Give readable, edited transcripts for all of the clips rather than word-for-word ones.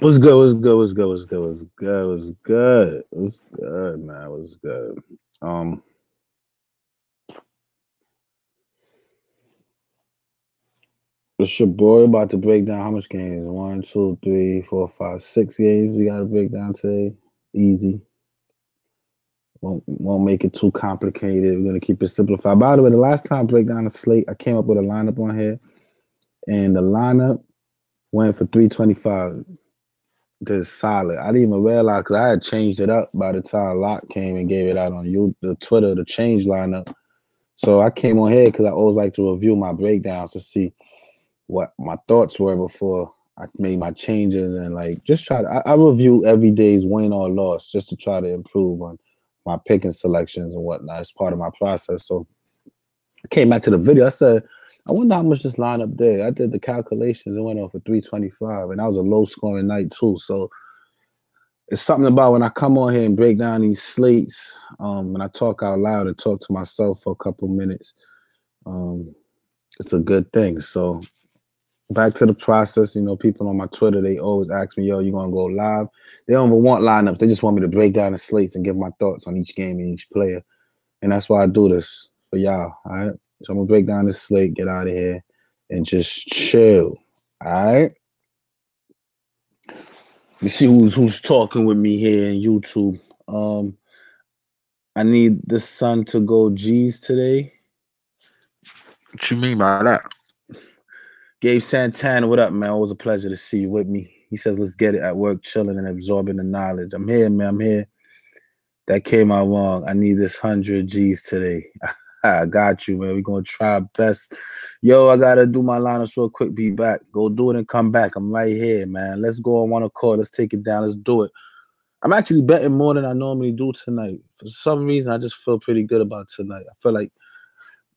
What's good? What's good? What's good? What's good? What's good? What's good? What's good, man? What's good? Um, it's your boy about to break down how much games? One, two, three, four, five, 6 games we gotta break down today. Easy. Won't make it too complicated. We're gonna keep it simplified. By the way, the last time I break down the slate, I came up with a lineup on here, and the lineup went for 325. Just solid. I didn't even realize because I had changed it up by the time Locke came and gave it out on the Twitter, the change lineup. So I came on here because I always like to review my breakdowns to see what my thoughts were before I made my changes and like just try to. I review every day's win or loss just to try to improve on my picking selections and whatnot. It's part of my process. So I came back to the video. I said, I wonder how much this lineup did. I did the calculations. It went off for 325, and that was a low scoring night too. So it's something about when I come on here and break down these slates, when I talk out loud and talk to myself for a couple minutes, it's a good thing. So back to the process, people on my Twitter, they always ask me, yo, you gonna go live? They don't even want lineups. They just want me to break down the slates and give my thoughts on each game and each player. And that's why I do this for y'all, all right? So I'm gonna break down this slate, get out of here, and just chill, all right? Let me see who's talking with me here in YouTube. I need the sun to go G's today. What you mean by that? Gabe Santana, what up, man? Always a pleasure to see you with me. He says, let's get it at work, chilling and absorbing the knowledge. I'm here, man. I'm here. That came out wrong. I need this 100 G's today. I got you, man. We're going to try our best. Yo, I got to do my lineups real quick. Be back. Go do it and come back. I'm right here, man. Let's go on one accord. Let's take it down. Let's do it. I'm actually betting more than I normally do tonight. For some reason, I just feel pretty good about tonight. I feel like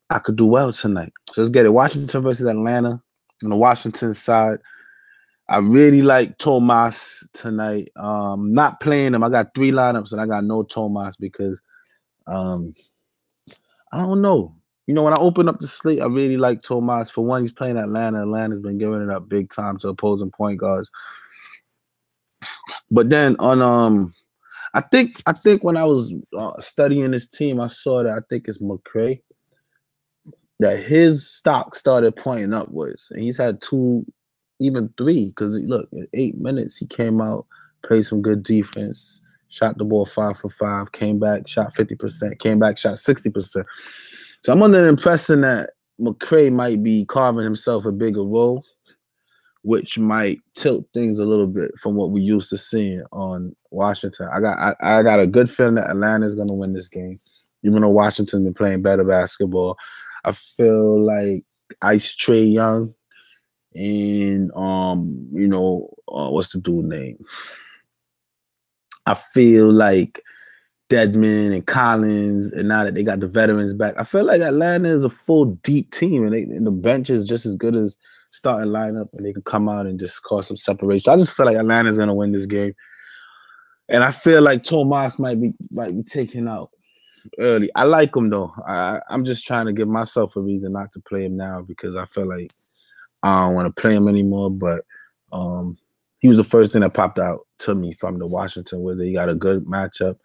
I could do well tonight. So let's get it. Washington versus Atlanta. On the Washington side, I really like Tomas tonight. Not playing him. I got 3 lineups and I got no Tomas because I don't know. When I open up the slate, I really like Tomas. For one, he's playing Atlanta. Atlanta's been giving it up big time to opposing point guards. But then on I think when I was studying this team, I saw that I think it's McCray, that his stock started pointing upwards. And he's had 2, even 3, because look, in 8 minutes, he came out, played some good defense, shot the ball 5 for 5, came back, shot 50%, came back, shot 60%. So I'm under the impression that McCray might be carving himself a bigger role, which might tilt things a little bit from what we used to seeing on Washington. I got a good feeling that Atlanta is going to win this game, even though Washington's been playing better basketball. I feel like Ice Trae Young and what's the dude name? I feel like Deadman and Collins, and now that they got the veterans back, I feel like Atlanta is a full deep team, and the bench is just as good as starting lineup, and they can come out and just cause some separation. I just feel like Atlanta's gonna win this game, and I feel like Tomas might be taken out early. I like him though. I'm just trying to give myself a reason not to play him now because I feel like I don't want to play him anymore. But he was the first thing that popped out to me from the Washington Wizards. He got a good matchup.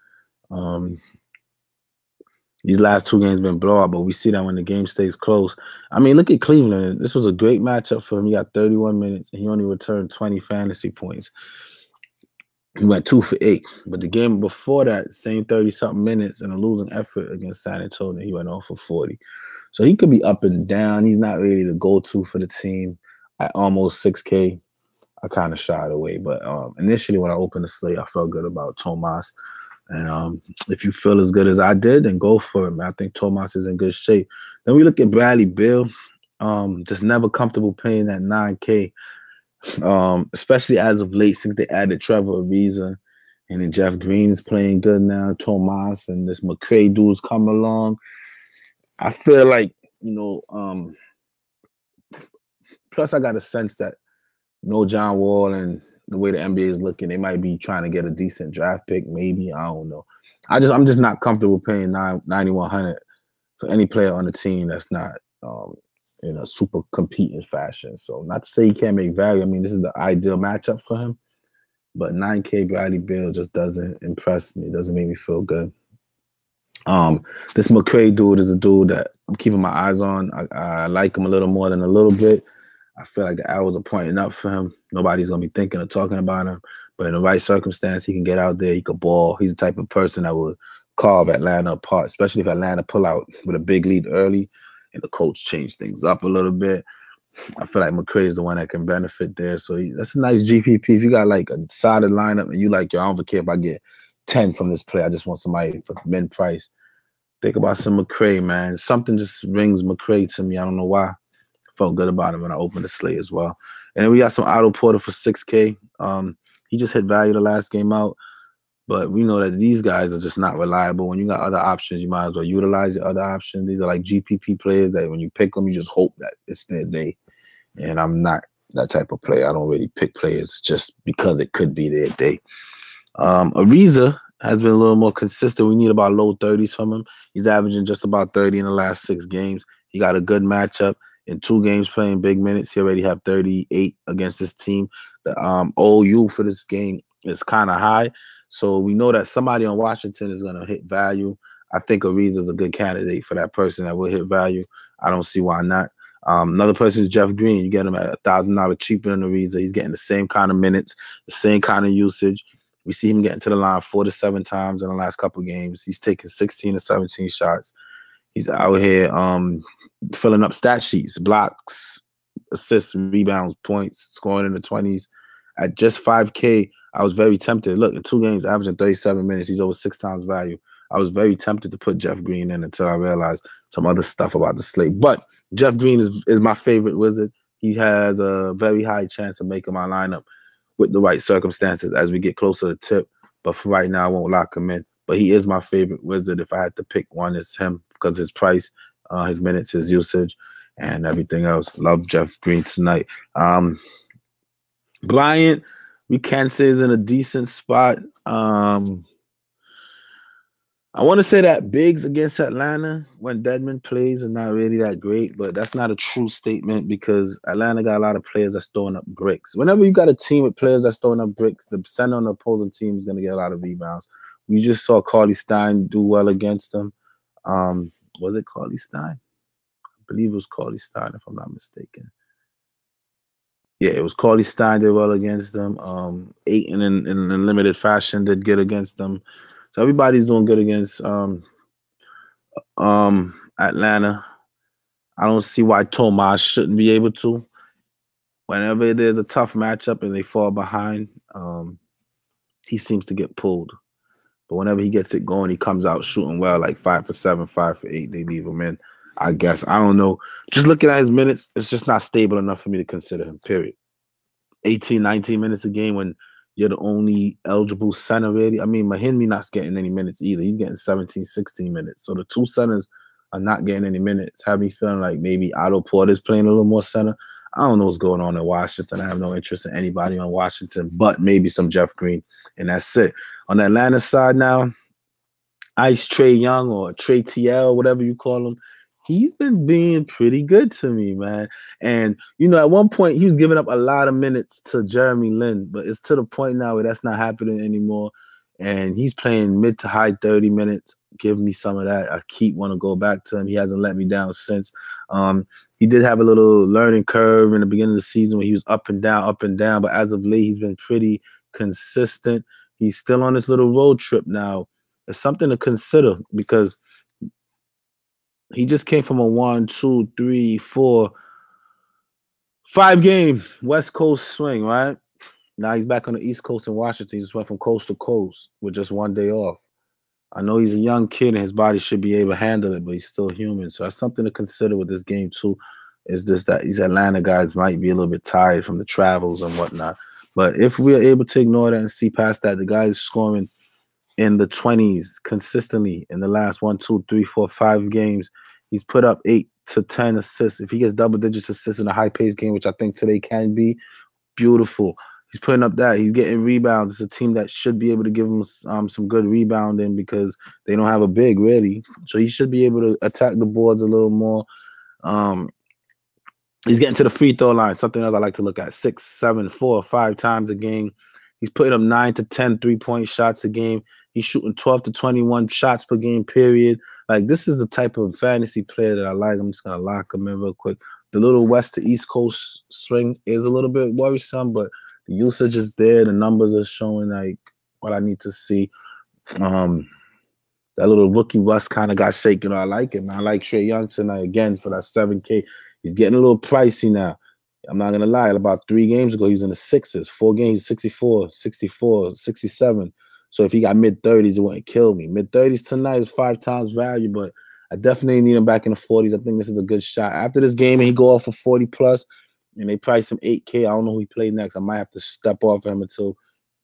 These last 2 games been blowout, but we see that when the game stays close. I mean, look at Cleveland. This was a great matchup for him. He got 31 minutes, and he only returned 20 fantasy points. He went 2 for 8. But the game before that, same 30-something minutes and a losing effort against San Antonio, he went off for 40. So he could be up and down. He's not really the go-to for the team. At almost 6K, I kind of shied away. But initially when I opened the slate, I felt good about Tomas. And if you feel as good as I did, then go for it, man. I think Tomas is in good shape. Then we look at Bradley Beal. Just never comfortable paying that 9K. Especially as of late since they added Trevor Ariza, and then Jeff Green is playing good now, Tomas, and this McCray dude's come along. I feel like, plus I got a sense that no John Wall and the way the NBA is looking, they might be trying to get a decent draft pick, maybe. I don't know. I'm just not comfortable paying $9,100 for any player on the team that's not in a super competing fashion. So not to say he can't make value. I mean, this is the ideal matchup for him. But 9K Bradley Beal just doesn't impress me. It doesn't make me feel good. This McCray dude is a dude that I'm keeping my eyes on. I like him a little more than a little bit. I feel like the arrows are pointing up for him. Nobody's gonna be thinking or talking about him. But in the right circumstance, he can get out there. He could ball. He's the type of person that would carve Atlanta apart, especially if Atlanta pull out with a big lead early and the coach change things up a little bit. I feel like McCray is the one that can benefit there. So that's a nice GPP. If you got like a solid lineup and you like, yo, I don't care if I get 10 from this play. I just want somebody for min price. Think about some McCray, man. Something just rings McCray to me. I don't know why. Felt good about him when I opened the slate as well. And then we got some Otto Porter for 6K. He just hit value the last game out. But we know that these guys are just not reliable. When you got other options, you might as well utilize your other options. These are like GPP players that when you pick them, you just hope that it's their day. And I'm not that type of player. I don't really pick players just because it could be their day. Ariza has been a little more consistent. We need about low 30s from him. He's averaging just about 30 in the last 6 games. He got a good matchup. In 2 games playing big minutes, he already have 38 against this team. The OU for this game is kind of high. So we know that somebody on Washington is going to hit value. I think Ariza is a good candidate for that person that will hit value. I don't see why not. Another person is Jeff Green. You get him at $1,000 cheaper than Ariza. He's getting the same kind of minutes, the same kind of usage. We see him getting to the line 4 to 7 times in the last couple of games. He's taking 16 to 17 shots. He's out here filling up stat sheets, blocks, assists, rebounds, points, scoring in the 20s. At just 5K, I was very tempted. Look, in 2 games, averaging 37 minutes, he's over 6 times value. I was very tempted to put Jeff Green in until I realized some other stuff about the slate. But Jeff Green is my favorite Wizard. He has a very high chance of making my lineup with the right circumstances as we get closer to tip. But for right now, I won't lock him in. But he is my favorite Wizard. If I had to pick one, it's him because his price, his minutes, his usage, and everything else. Love Jeff Green tonight. Bryant, we can say is in a decent spot. I want to say that bigs against Atlanta when Dedmon plays are not really that great, but that's not a true statement because Atlanta got a lot of players that's throwing up bricks. Whenever you got a team with players that's throwing up bricks, the center on the opposing team is going to get a lot of rebounds. We just saw Carly Stein do well against them. Was it Carly Stein? I believe it was Carly Stein, if I'm not mistaken. Yeah, it was Carly Stein did well against them. Ayton in limited fashion did good against them. So everybody's doing good against Atlanta. I don't see why Tomas shouldn't be able to. Whenever there's a tough matchup and they fall behind, he seems to get pulled. But whenever he gets it going, he comes out shooting well, like 5 for 7, 5 for 8. They leave him in, I guess. I don't know. Just looking at his minutes, it's just not stable enough for me to consider him, period. 18, 19 minutes a game when you're the only eligible center, really. I mean, Mahinmi not getting any minutes either. He's getting 17, 16 minutes. So the 2 centers are not getting any minutes. Have me feeling like maybe Otto Porter's playing a little more center. I don't know what's going on in Washington. I have no interest in anybody on Washington, but maybe some Jeff Green, and that's it. On the Atlanta side now, Ice Trae Young or Trey TL, whatever you call him, he's been being pretty good to me, man. And, you know, at one point, he was giving up a lot of minutes to Jeremy Lin, but it's to the point now where that's not happening anymore. And he's playing mid to high 30 minutes. Give me some of that. I keep want to go back to him. He hasn't let me down since. He did have a little learning curve in the beginning of the season where he was up and down. But as of late, he's been pretty consistent. He's still on this little road trip now. It's something to consider because he just came from a 1, 2, 3, 4, 5 game West Coast swing, right? Now he's back on the East Coast in Washington. He just went from coast to coast with just 1 day off. I know he's a young kid and his body should be able to handle it, but he's still human. So that's something to consider with this game too, is just that these Atlanta guys might be a little bit tired from the travels and whatnot. But if we're able to ignore that and see past that, the guy is scoring in the 20s consistently in the last 1, 2, 3, 4, 5 games. He's put up 8 to 10 assists. If he gets double digits assists in a high-paced game, which I think today can be, beautiful. He's putting up that. He's getting rebounds. It's a team that should be able to give him some good rebounding because they don't have a big, really. So he should be able to attack the boards a little more. He's getting to the free throw line, something else I like to look at, 6, 7, 4, 5 times a game. He's putting up 9 to 10 3-point shots a game. He's shooting 12 to 21 shots per game, period. Like, this is the type of fantasy player that I like. I'm just going to lock him in real quick. The little west to east coast swing is a little bit worrisome, but the usage is there. The numbers are showing, like, what I need to see. That little rookie rust kind of got shaken. I like it, man. I like Trae Young tonight again for that 7K. He's getting a little pricey now. I'm not going to lie. About 3 games ago, he was in the 6s. 4 games, 64, 64, 67. So if he got mid-30s, it wouldn't kill me. Mid-30s tonight is 5 times value, but I definitely need him back in the 40s. I think this is a good shot. After this game, and he go off for 40+, and they price him 8K, I don't know who he played next. I might have to step off him until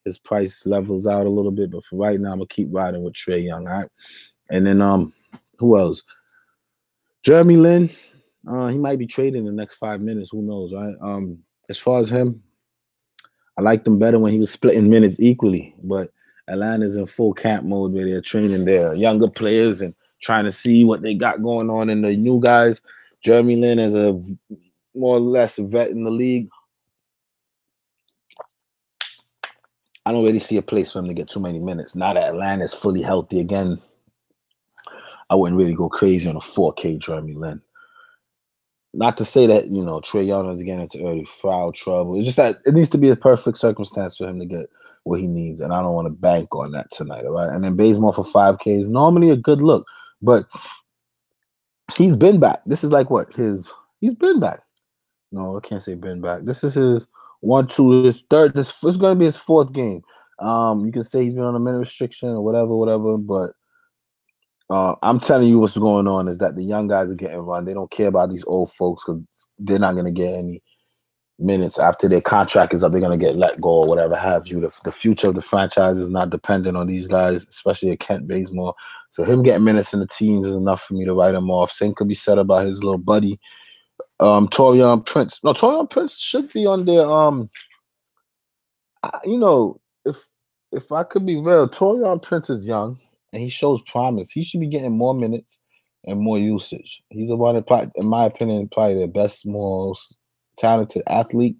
his price levels out a little bit. But for right now, I'm going to keep riding with Trae Young, all right? And then who else? Jeremy Lin. He might be traded in the next 5 minutes. Who knows, right? As far as him, I liked him better when he was splitting minutes equally. But Atlanta's in full camp mode where they're training their younger players and trying to see what they got going on in the new guys. Jeremy Lin is a more or less a vet in the league. I don't really see a place for him to get too many minutes. Now that Atlanta's fully healthy again, I wouldn't really go crazy on a 4K Jeremy Lin. Not to say that, Trae Young is getting into early foul trouble. It's just that it needs to be a perfect circumstance for him to get what he needs, and I don't want to bank on that tonight, all right? And then Bazemore for 5K is normally a good look, but he's been back. This is like what? He's been back. No, I can't say been back. This is his 1, 2, his third. This is going to be his 4th game. You can say he's been on a minute restriction or whatever, but I'm telling you what's going on is that the young guys are getting run. They don't care about these old folks because they're not going to get any minutes after their contract is up. They're going to get let go or whatever have you. The future of the franchise is not dependent on these guys, especially at Kent Bazemore. So him getting minutes in the teens is enough for me to write him off. Same could be said about his little buddy, Taurean Prince. No, Taurean Prince should be on there. If I could be real, Taurean Prince is young. And he shows promise. He should be getting more minutes and more usage. He's the one that, in my opinion, probably the best, most talented athlete.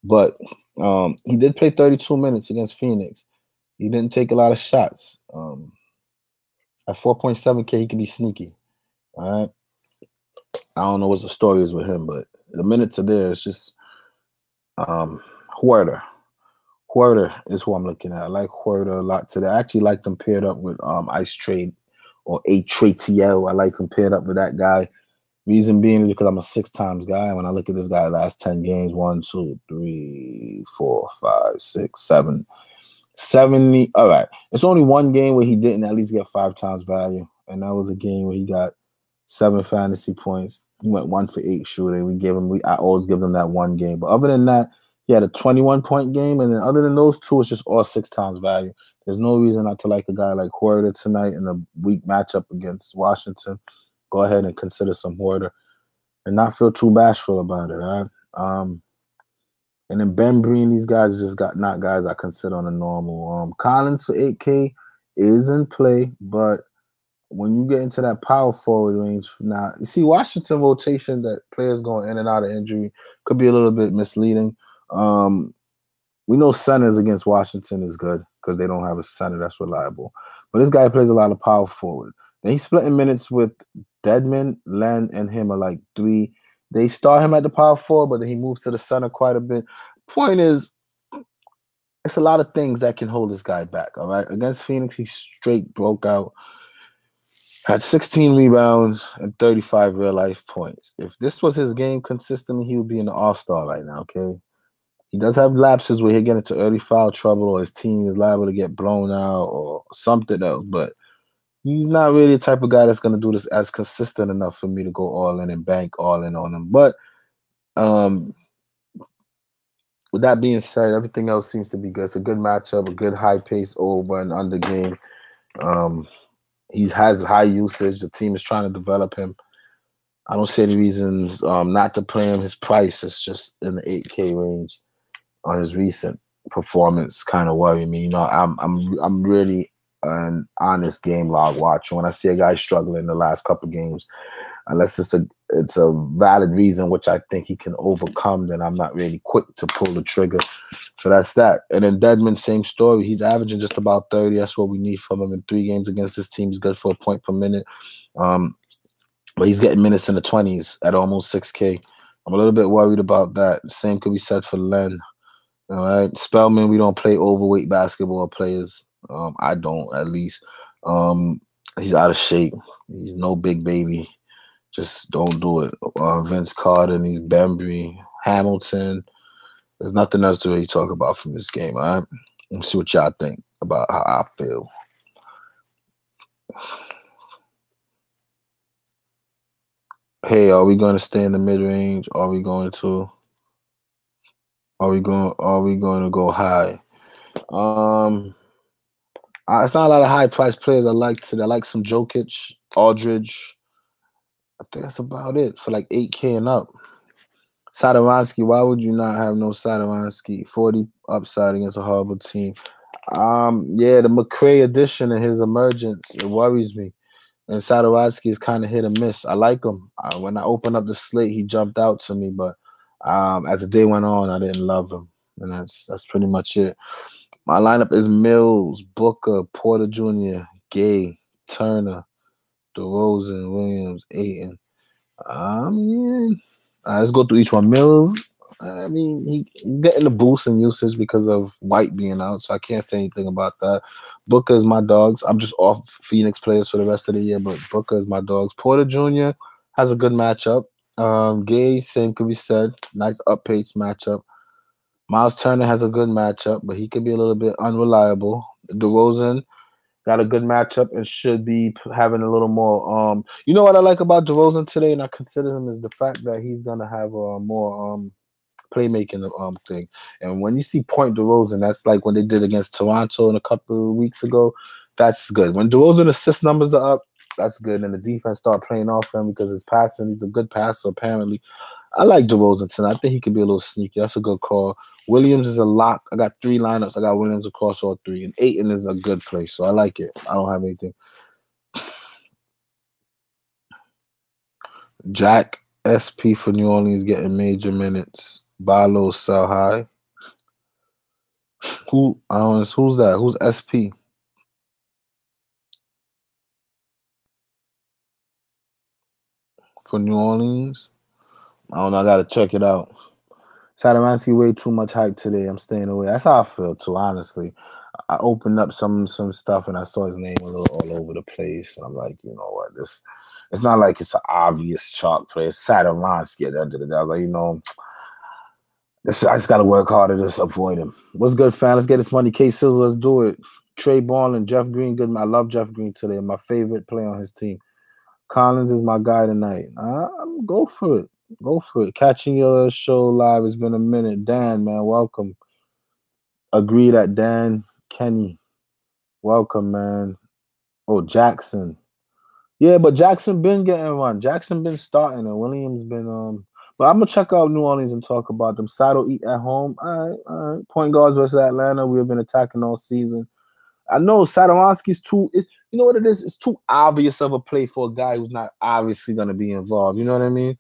But he did play 32 minutes against Phoenix. He didn't take a lot of shots. At 4.7K, he can be sneaky. All right. I don't know what the story is with him, but the minutes are there. It's just Huerter. Huerter is who I'm looking at. I like Huerter a lot today. I actually like him paired up with Ice Trade or A-Trade-TL. I like him paired up with that guy. Reason being is because I'm a 6 times guy. When I look at this guy last 10 games, 1, 2, 3, 4, 5, 6, 7, 70. All right. It's only one game where he didn't at least get 5 times value. And that was a game where he got 7 fantasy points. He went 1 for 8 shooting. I always give them that one game. But other than that, he had a 21-point game, and then other than those two, it's just all 6 times value. There's no reason not to like a guy like Huerter tonight in a weak matchup against Washington. Go ahead and consider some Huerter and not feel too bashful about it. All right? And then Ben Breen, these guys just not guys I consider on a normal. Collins for 8K is in play, but when you get into that power forward range, now you see Washington rotation that players going in and out of injury could be a little bit misleading. We know centers against Washington is good because they don't have a center that's reliable. But this guy plays a lot of power forward. Then he's splitting minutes with Dedmon, Len, and him are like 3. They start him at the power forward, but then he moves to the center quite a bit. Point is, it's a lot of things that can hold this guy back, all right? Against Phoenix, he straight broke out. Had 16 rebounds and 35 real-life points. If this was his game consistently, he would be an all-star right now, okay? He does have lapses where he'll get into early foul trouble or his team is liable to get blown out or something else, but he's not really the type of guy that's going to do this as consistent enough for me to go all in and bank all in on him. But with that being said, everything else seems to be good. It's a good matchup, a good high-pace over and under game. He has high usage. The team is trying to develop him. I don't see any reasons not to play him. His price is just in the 8K range on his recent performance. Kind of worry me. You know, I'm really an honest game log watcher. When I see a guy struggling the last couple games, unless it's it's a valid reason which I think he can overcome, then I'm not really quick to pull the trigger. So that's that. And then Dedmon, same story. He's averaging just about 30. That's what we need from him in 3 games against this team. He's good for a point per minute. But he's getting minutes in the 20s at almost 6K. I'm a little bit worried about that. Same could be said for Len. All right. Spellman, we don't play overweight basketball players. I don't, at least. He's out of shape. He's no big baby. Just don't do it. Vince Carter and he's Bembry, Hamilton. There's nothing else to really talk about from this game, all right? Let's see what y'all think about how I feel. Hey, are we going to stay in the mid range? Are we going to go high? It's not a lot of high priced players I like today. I like some Jokic, Aldridge. I think that's about it for like 8K and up. Sadaransky, why would you not have no Sadaransky? 40 upside against a horrible team. Yeah, the McCray addition and his emergence, it worries me. And Sadaransky is kind of hit or miss. I like him. When I opened up the slate, he jumped out to me, but as the day went on, I didn't love him. And that's pretty much it. My lineup is Mills, Booker, Porter Jr., Gay, Turner, DeRozan, Williams, Ayton. Yeah. Let's go through each one. Mills, I mean, he's getting the boost in usage because of White being out, so I can't say anything about that. Booker is my dogs. I'm just off Phoenix players for the rest of the year, but Booker is my dogs. Porter Jr. has a good matchup. Gay, same could be said. Nice up-paced matchup. Miles Turner has a good matchup, but he could be a little bit unreliable. DeRozan got a good matchup and should be having a little more. You know what I like about DeRozan today, and I consider him, is the fact that he's gonna have a more playmaking thing. And when you see Point DeRozan, that's like when they did against Toronto a couple of weeks ago. That's good. When DeRozan assist numbers are up, that's good. And the defense start playing off him because his passing, he's a good passer apparently. I like DeRozan tonight. I think he could be a little sneaky. That's a good call. Williams is a lock. I got 3 lineups. I got Williams across all 3. And Ayton is a good play, so I like it. I don't have anything. Jack, SP for New Orleans getting major minutes. Barlow, sell high. Who's that? Who's SP? For New Orleans? I don't know. I got to check it out. Sadaransky way too much hype today. I'm staying away. That's how I feel too, honestly. I opened up some stuff and I saw his name a little all over the place. And I'm like, you know what? It's not like it's an obvious chalk play. It's Sadaransky at the end of the day. I was like, I just got to work harder to just avoid him. What's good, fam? Let's get this money. K-Sizzle, let's do it. Trey Ball and Jeff Green, good. I love Jeff Green today. My favorite player on his team. Collins is my guy tonight. Go for it. Go for it. Catching your show live. It's been a minute. Dan, man, welcome. Agree that Dan Kenny. Welcome, man. Oh, Jackson. Yeah, but Jackson been getting run. Jackson been starting and Williams been but I'm gonna check out New Orleans and talk about them. Saddle eat at home. All right. Point guards versus Atlanta. We have been attacking all season. I know Sadaransky's you know what it is? It's too obvious of a play for a guy who's not obviously gonna be involved. You know what I mean?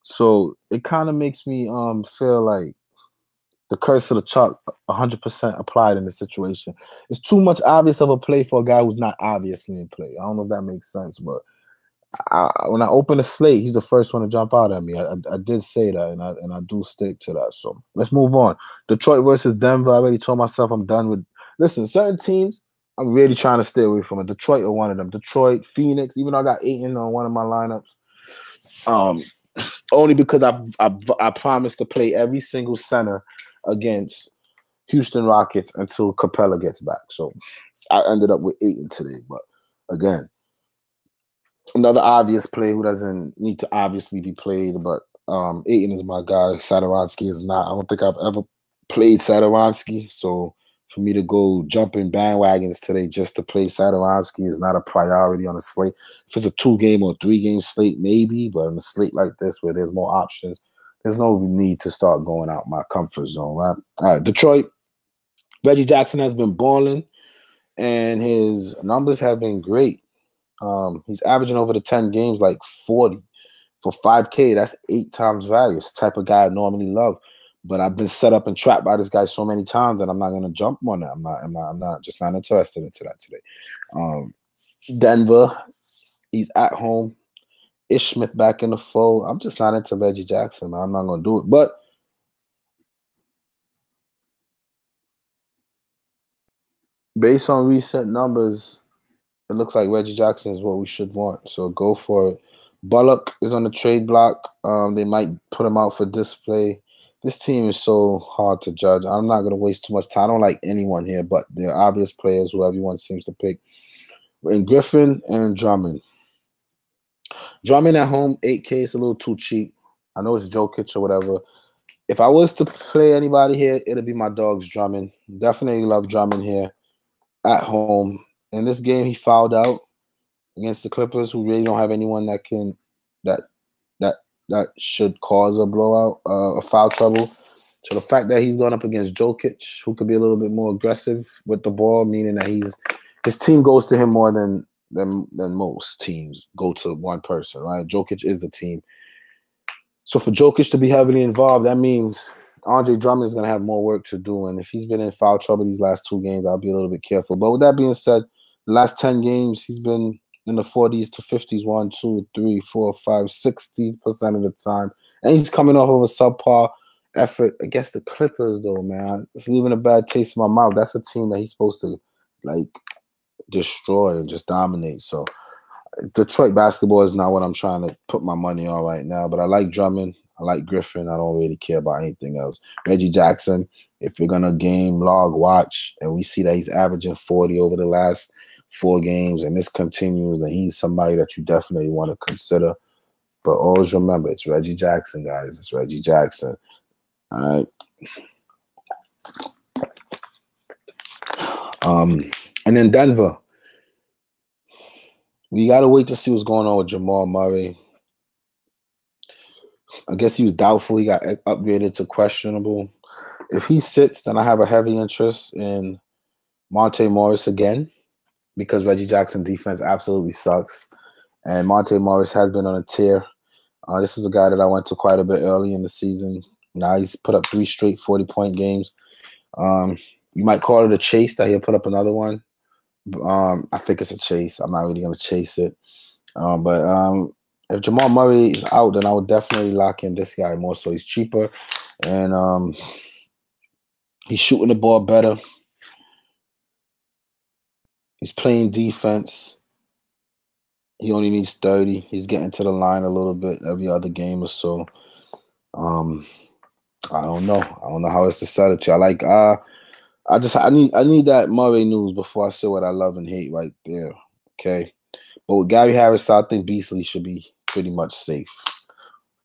So it kind of makes me feel like the curse of the chalk 100% applied in the situation. It's too much obvious of a play for a guy who's not obviously in play. I don't know if that makes sense, but when I open the slate, he's the first one to jump out at me. I did say that, and I do stick to that. So let's move on. Detroit versus Denver. I already told myself I'm done with. Listen, certain teams I'm really trying to stay away from. It. Detroit are one of them. Detroit, Phoenix. Even though I got Ayton on one of my lineups, only because I promised to play every single center against Houston Rockets until Capella gets back. So I ended up with Ayton today. But again, another obvious play who doesn't need to obviously be played, but Ayton is my guy. Sadaransky is not. I don't think I've ever played Sadaransky. So for me to go jumping bandwagons today just to play Sadaransky is not a priority on a slate. If it's a 2-game or 3-game slate, maybe, but on a slate like this where there's more options, there's no need to start going out my comfort zone, right? All right, Detroit. Reggie Jackson has been balling, and his numbers have been great. He's averaging over the 10 games like 40. For 5K, that's 8 times value. It's the type of guy I normally love. But I've been set up and trapped by this guy so many times that I'm not gonna jump on it. I'm not just not interested into that today. Denver, he's at home. Ish Smith back in the fold. I'm just not into Reggie Jackson, man. I'm not gonna do it. But based on recent numbers, it looks like Reggie Jackson is what we should want. So go for it. Bullock is on the trade block. They might put him out for display. This team is so hard to judge. I'm not going to waste too much time. I don't like anyone here, but they're obvious players who everyone seems to pick. And Griffin and Drummond. Drummond at home, 8K is a little too cheap. I know it's Jokic or whatever. If I was to play anybody here, it'd be my dog's Drummond. Definitely love Drummond here at home. In this game, he fouled out against the Clippers, who really don't have anyone that can that should cause a blowout, a foul trouble. So the fact that he's going up against Jokic, who could be a little bit more aggressive with the ball, meaning that his team goes to him more than most teams go to one person, right? Jokic is the team. So for Jokic to be heavily involved, that means Andre Drummond is going to have more work to do. And if he's been in foul trouble these last 2 games, I'll be a little bit careful. But with that being said, the last 10 games, he's been in the 40s to 50s, 1, 2, 3, 4, 5, 60% of the time. And he's coming off of a subpar effort against the Clippers, though, man. It's leaving a bad taste in my mouth. That's a team that he's supposed to, like, destroy and just dominate. So Detroit basketball is not what I'm trying to put my money on right now. But I like Drummond. I like Griffin. I don't really care about anything else. Reggie Jackson, if you're going to game log watch and we see that he's averaging 40 over the last 4 games and this continues, then he's somebody that you definitely want to consider. But always remember, it's Reggie Jackson, guys. It's Reggie Jackson. All right. And then Denver. We got to wait to see what's going on with Jamal Murray. I guess he was doubtful. He got upgraded to questionable. If he sits, then I have a heavy interest in Monte Morris again because Reggie Jackson defense absolutely sucks. And Monte Morris has been on a tear. This is a guy that I went to quite a bit early in the season. Now he's put up 3 straight 40-point games. You might call it a chase that he'll put up another one. I think it's a chase. I'm not really going to chase it. But if Jamal Murray is out, then I would definitely lock in this guy more so. He's cheaper, and he's shooting the ball better. He's playing defense. He only needs 30. He's getting to the line a little bit every other game or so. I don't know. I don't know how else to sell it to you. I need that Murray news before I say what I love and hate right there. Okay. But with Gary Harris, I think Beasley should be pretty much safe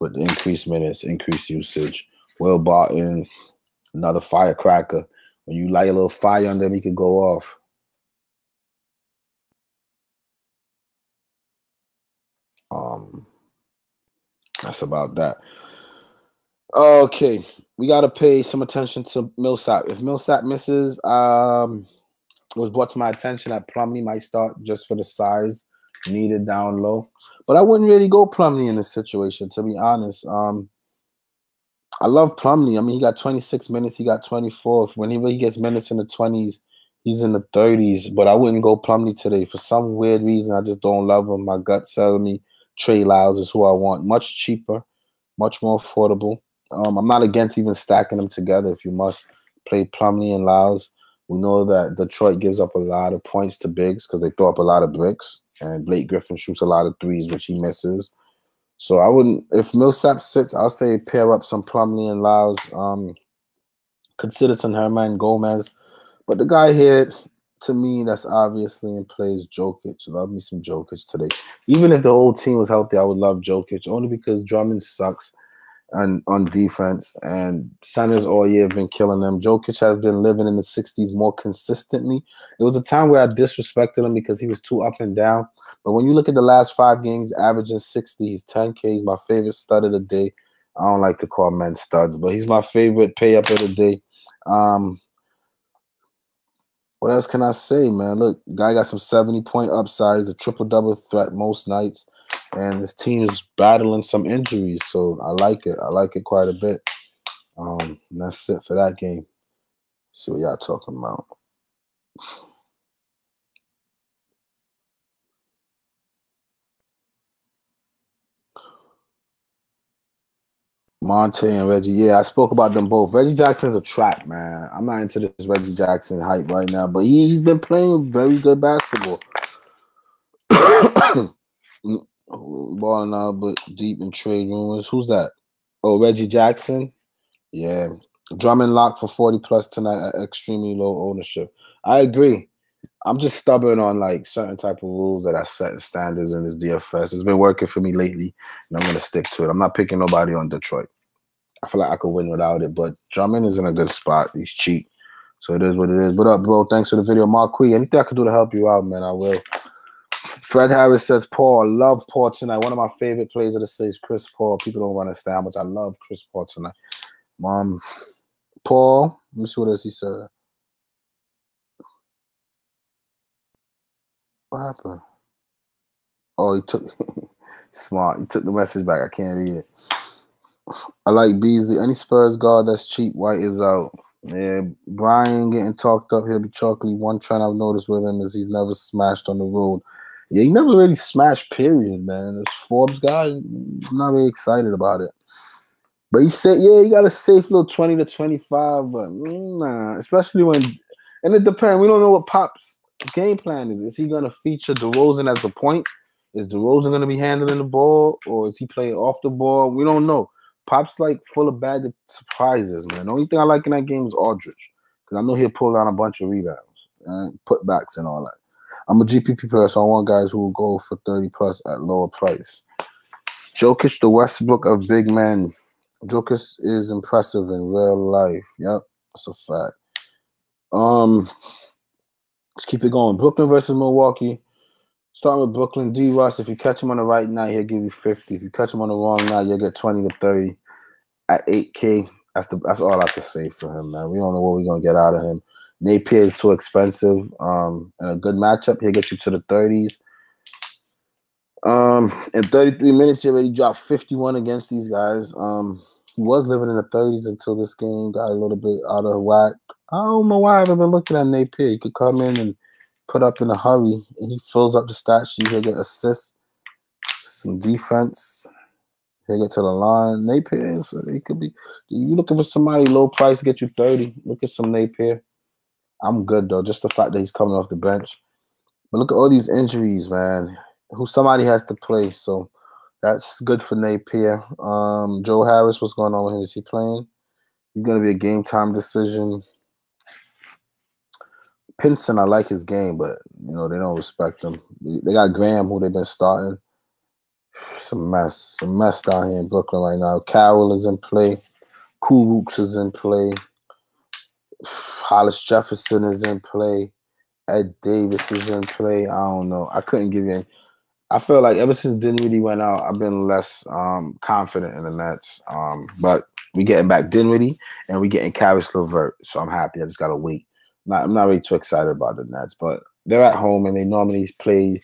with the increased minutes, increased usage. Will Barton, another firecracker. When you light a little fire on them, he could go off. That's about that. Okay, we got to pay some attention to Millsap. If Millsap misses, it was brought to my attention that Plumlee might start just for the size needed down low. But I wouldn't really go Plumlee in this situation, to be honest. I love Plumlee. I mean, he got 26 minutes. He got 24. Whenever he gets minutes in the 20s, he's in the 30s. But I wouldn't go Plumlee today. For some weird reason, I just don't love him. My gut's telling me Trey Lyles is who I want. Much cheaper, much more affordable. I'm not against even stacking them together if you must play Plumlee and Lyles. We know that Detroit gives up a lot of points to bigs because they throw up a lot of bricks. And Blake Griffin shoots a lot of threes, which he misses. So I wouldn't, if Millsap sits, I'll say pair up some Plumlee and Lyles. Consider some Herman Gomez. But the guy here, to me, that's obviously in play is Jokic. Love me some Jokic today. Even if the whole team was healthy, I would love Jokic, only because Drummond sucks on defense, and centers all year have been killing them. Jokic has been living in the 60s more consistently. It was a time where I disrespected him because he was too up and down. But when you look at the last 5 games, averaging 60, he's 10K. He's my favorite stud of the day. I don't like to call men studs, but he's my favorite pay up of the day. What else can I say, man? Look, guy got some 70-point upsides, a triple-double threat most nights. and this team is battling some injuries, so I like it. I like it quite a bit. And that's it for that game. See what y'all talking about. Monte and Reggie. Yeah, I spoke about them both. Reggie Jackson's a trap, man. I'm not into this Reggie Jackson hype right now, but he's been playing very good basketball. Balling out, but deep in trade rumors. Who's that? Oh, Reggie Jackson. Yeah. Drummond locked for 40 plus tonight at extremely low ownership. I agree. I'm just stubborn on like certain type of rules that I set standards in this DFS. It's been working for me lately, and I'm gonna stick to it. I'm not picking nobody on Detroit. I feel like I could win without it, but Drummond is in a good spot. He's cheap. So it is what it is. What up, bro? Thanks for the video. Marquis, anything I can do to help you out, man, I will. Fred Harris says, Paul, love Paul tonight. One of my favorite players of the series, Chris Paul. People don't understand how much I love Chris Paul tonight. Paul, let me see what else he said. What happened? Oh, he took smart. He took the message back. I can't read it. I like Beasley. Any Spurs guard that's cheap, White is out. Yeah, Brian getting talked up. He'll be chocolate. One trend I've noticed with him is he's never smashed on the road. Yeah, he never really smashed, period, man. This Forbes guy, I'm not really excited about it. But he said, yeah, he got a safe little 20 to 25, but nah, especially when, and it depends. We don't know what Pop's game plan is. Is he going to feature DeRozan as the point? Is DeRozan going to be handling the ball, or is he playing off the ball? We don't know. Pop's like full of bag of surprises, man. The only thing I like in that game is Aldridge, because I know he'll pull down a bunch of rebounds and putbacks and all that. I'm a GPP player, so I want guys who will go for 30 plus at lower price. Jokic, the Westbrook of big men. Jokic is impressive in real life. Yep, that's a fact. Let's keep it going. Brooklyn versus Milwaukee. Starting with Brooklyn, D. Russ. If you catch him on the right night, he'll give you 50. If you catch him on the wrong night, you'll get 20 to 30 at 8K. That's all I can say for him, man. We don't know what we're gonna get out of him. Napier is too expensive. In a good matchup, he'll get you to the 30s. In 33 minutes, he already dropped 51 against these guys. He was living in the 30s until this game got a little bit out of whack. I don't know why I haven't been looking at Napier. He could come in and put up in a hurry, and he fills up the stat sheet. He'll get assists, some defense. He'll get to the line. Napier, he could be. You looking for somebody low price to get you 30? Look at some Napier. I'm good though. Just the fact that he's coming off the bench. But look at all these injuries, man. Somebody has to play, so that's good for Napier. Joe Harris, what's going on with him? Is he playing? He's going to be a game time decision. Pinson, I like his game, but they don't respect him. They got Graham, who they've been starting. Some mess down here in Brooklyn right now. Carroll is in play. Kuruks is in play. Hollis Jefferson is in play. Ed Davis is in play. I don't know. I couldn't give you. I feel like ever since Dinwiddie went out, I've been less confident in the Nets. But we getting back Dinwiddie and we getting Karis LeVert, so I'm happy. I just gotta wait. I'm not really too excited about the Nets, but they're at home and they normally play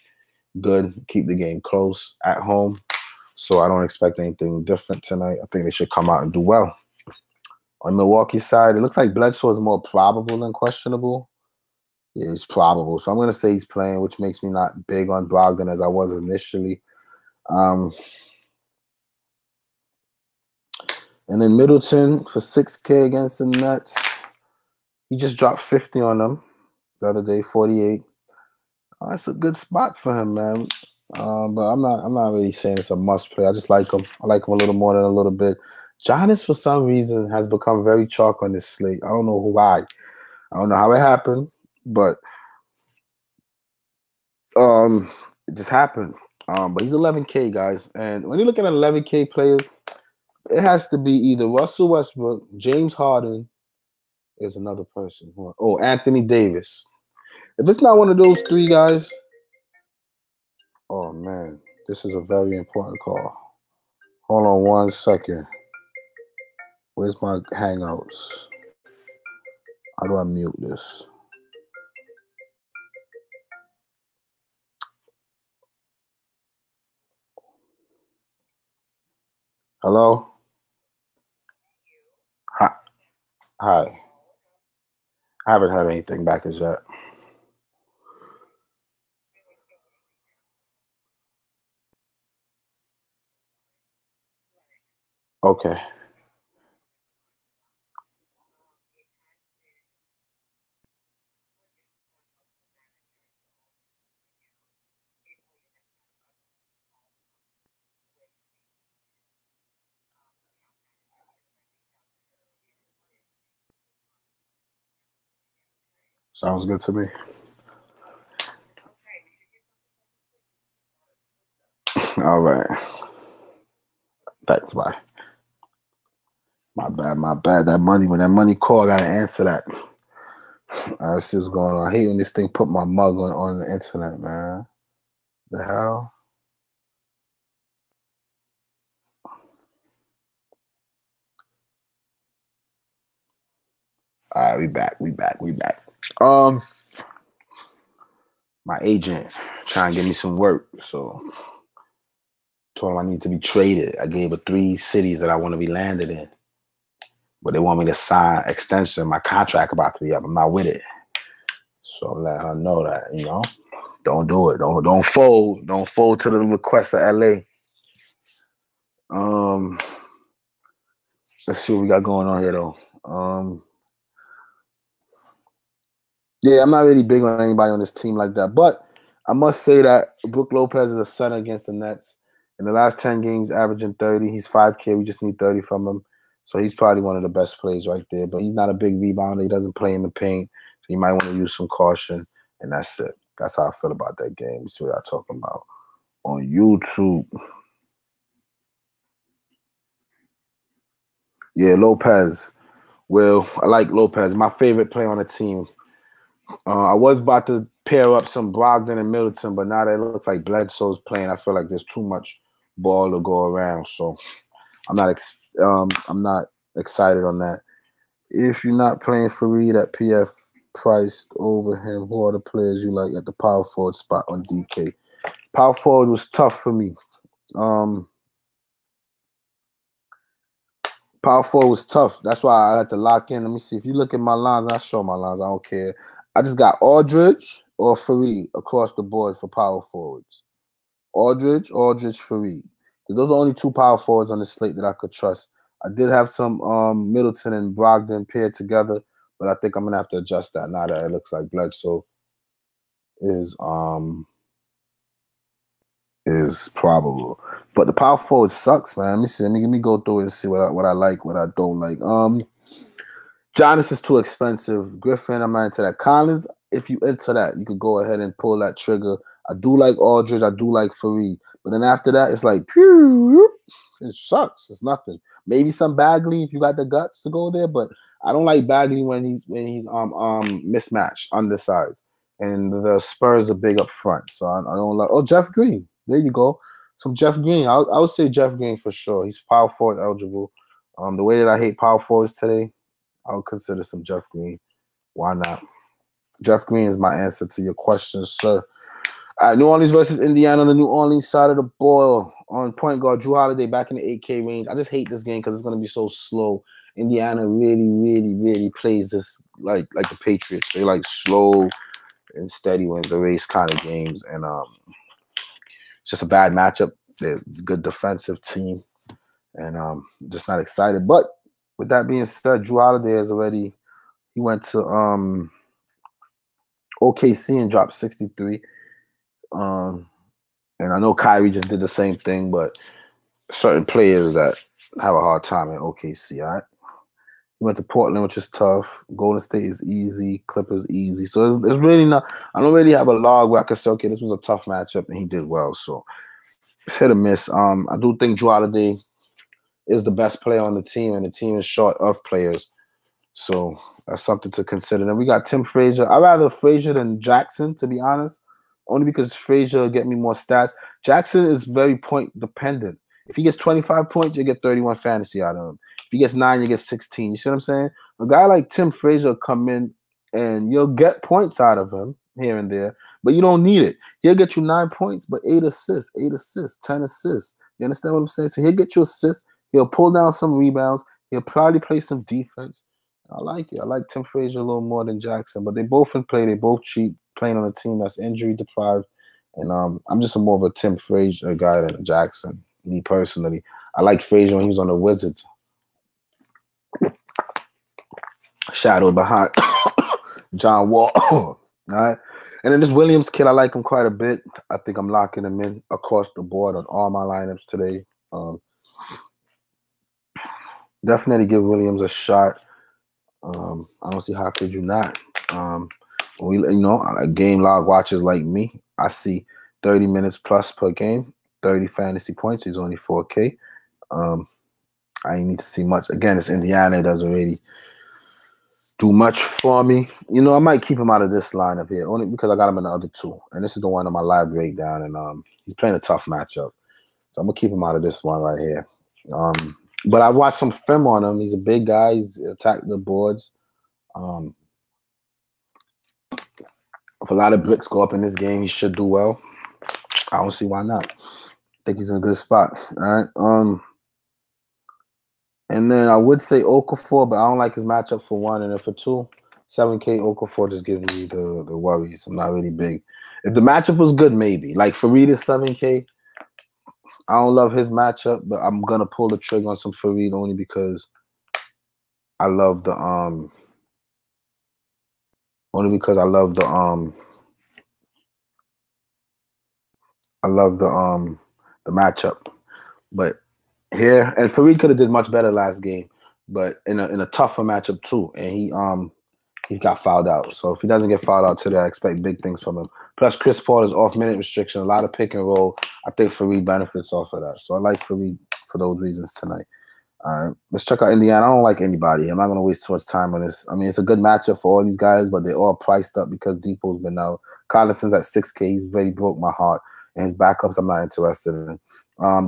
good, keep the game close at home. So I don't expect anything different tonight. I think they should come out and do well. On Milwaukee side, it looks like Bledsoe is more probable than questionable. Yeah, it's probable. So I'm going to say he's playing, which makes me not big on Brogdon as I was initially. And then Middleton for 6K against the Nets. He just dropped 50 on them the other day, 48. That's a good spot for him, man. But I'm not really saying it's a must play. I just like him. I like him a little more than a little bit. Giannis, for some reason, has become very chalk on this slate. I don't know why. I don't know how it happened, but it just happened. But he's 11K, guys. And when you look at 11K players, it has to be either Russell Westbrook, James Harden. There's another person. Oh, Anthony Davis. If it's not one of those three guys, oh, man, this is a very important call. Hold on 1 second. Where's my Hangouts? How do I mute this? Hello? Hi. Hi. I haven't heard anything back as yet. Okay. Sounds good to me. All right. Thanks, bye. My bad, my bad. When that money call, I gotta answer that. That's just going on. I hate when this thing put my mug on the internet, man. The hell? All right, we back. Um, my agent trying to get me some work, so told him I need to be traded. I gave her 3 cities that I want to be landed in, but they want me to sign extension. My contract about to be up. I'm not with it, so I'm letting her know that don't do it. Don't fold. Don't fold to the request of LA. Um, let's see what we got going on here though. Yeah, I'm not really big on anybody on this team like that, but I must say that Brook Lopez is a center against the Nets. In the last 10 games, averaging 30. He's 5K. We just need 30 from him. So he's probably one of the best players right there. But he's not a big rebounder. He doesn't play in the paint. So you might want to use some caution. And that's it. That's how I feel about that game. See what I'm talking about on YouTube. Yeah, Lopez. Well, I like Lopez. My favorite player on the team. I was about to pair up some Brogdon and Middleton, but now that it looks like Bledsoe's playing, I feel like there's too much ball to go around. So I'm not excited on that. If you're not playing Fareed at PF priced over him, who are the players you like at the power forward spot on DK? Power forward was tough for me. Um, Power forward was tough. That's why I had to lock in. Let me see. If you look at my lines, I show my lines. I don't care. I just got Aldridge or Fareed across the board for power forwards. Aldridge, Fareed. Because those are only 2 power forwards on the slate that I could trust. I did have some Middleton and Brogdon paired together, but I think I'm gonna have to adjust that now that it looks like Bledsoe is probable. But the power forward sucks, man. Let me see. Let me go through it and see what I like, what I don't like. Giannis is too expensive. Griffin, I'm not into that. Collins, if you into that, you could go ahead and pull that trigger. I do like Aldridge. I do like Fareed. But then after that, it's like, pew, it sucks. It's nothing. Maybe some Bagley if you got the guts to go there, but I don't like Bagley when he's mismatched, undersized. And the Spurs are big up front. So I don't like. Oh, Jeff Green. There you go. Some Jeff Green. I would say Jeff Green for sure. He's power forward eligible. The way that I hate power forwards today, I would consider some Jeff Green. Why not? Jeff Green is my answer to your question, sir. All right, New Orleans versus Indiana on the New Orleans side of the ball. On point guard, Drew Holiday back in the 8K range. I just hate this game because it's going to be so slow. Indiana really, really, really plays this like the Patriots. They like slow and steady wins the race kind of games. And it's just a bad matchup. They're a good defensive team. And just not excited. But with that being said, Drew Holiday has already he went to OKC and dropped 63. And I know Kyrie just did the same thing, but certain players that have a hard time in OKC, all right? He went to Portland, which is tough. Golden State is easy. Clippers easy. So it's really not – I don't really have a log where I can say, okay, this was a tough matchup, and he did well. So it's hit or miss. I do think Drew Holiday is the best player on the team, and the team is short of players. So that's something to consider. Then we got Tim Frazier. I'd rather Frazier than Jackson, to be honest, only because Frazier will get me more stats. Jackson is very point dependent. If he gets 25 points, you get 31 fantasy out of him. If he gets 9, you get 16. You see what I'm saying? A guy like Tim Frazier will come in and you'll get points out of him here and there, but you don't need it. He'll get you 9 points, but 8 assists, 10 assists. You understand what I'm saying? So he'll get you assists. He'll pull down some rebounds. He'll probably play some defense. I like it. I like Tim Frazier a little more than Jackson, but they both in play. They both cheap, playing on a team that's injury deprived. And I'm just more of a Tim Frazier guy than a Jackson. Me personally, I like Frazier when he was on the Wizards, shadowed behind John Wall. All right. And then this Williams kid, I like him quite a bit. I think I'm locking him in across the board on all my lineups today. Definitely give Williams a shot. I don't see how could you not. A game log watchers like me, I see 30 minutes plus per game, 30 fantasy points. He's only 4K. I ain't need to see much. Again, it's Indiana. It doesn't really do much for me. I might keep him out of this lineup here, only because I got him in the other two. And this is the one on my live breakdown, and he's playing a tough matchup. So I'm going to keep him out of this one right here. But I watched some film on him. He's a big guy. He's attacked the boards. If a lot of bricks go up in this game, he should do well. I don't see why not. I think he's in a good spot. All right. And then I would say Okafor, but I don't like his matchup for one. And then for two, 7K Okafor just gives me the worries. I'm not really big. If the matchup was good, maybe. Like Fareed is 7K. I don't love his matchup, but I'm gonna pull the trigger on some Fareed only because I love the the matchup. But here, and Fareed could have did much better last game, but in a tougher matchup too. And he got fouled out. So if he doesn't get fouled out today, I expect big things from him. Plus, Chris Paul is off minute restriction, a lot of pick and roll. I think Fareed benefits off of that. So I like Fareed for those reasons tonight. All right, let's check out Indiana. I don't like anybody. I'm not going to waste too much time on this. I mean, it's a good matchup for all these guys, but they're all priced up because Depot's been out. Collison's at 6K. He's really broke my heart. And his backups I'm not interested in.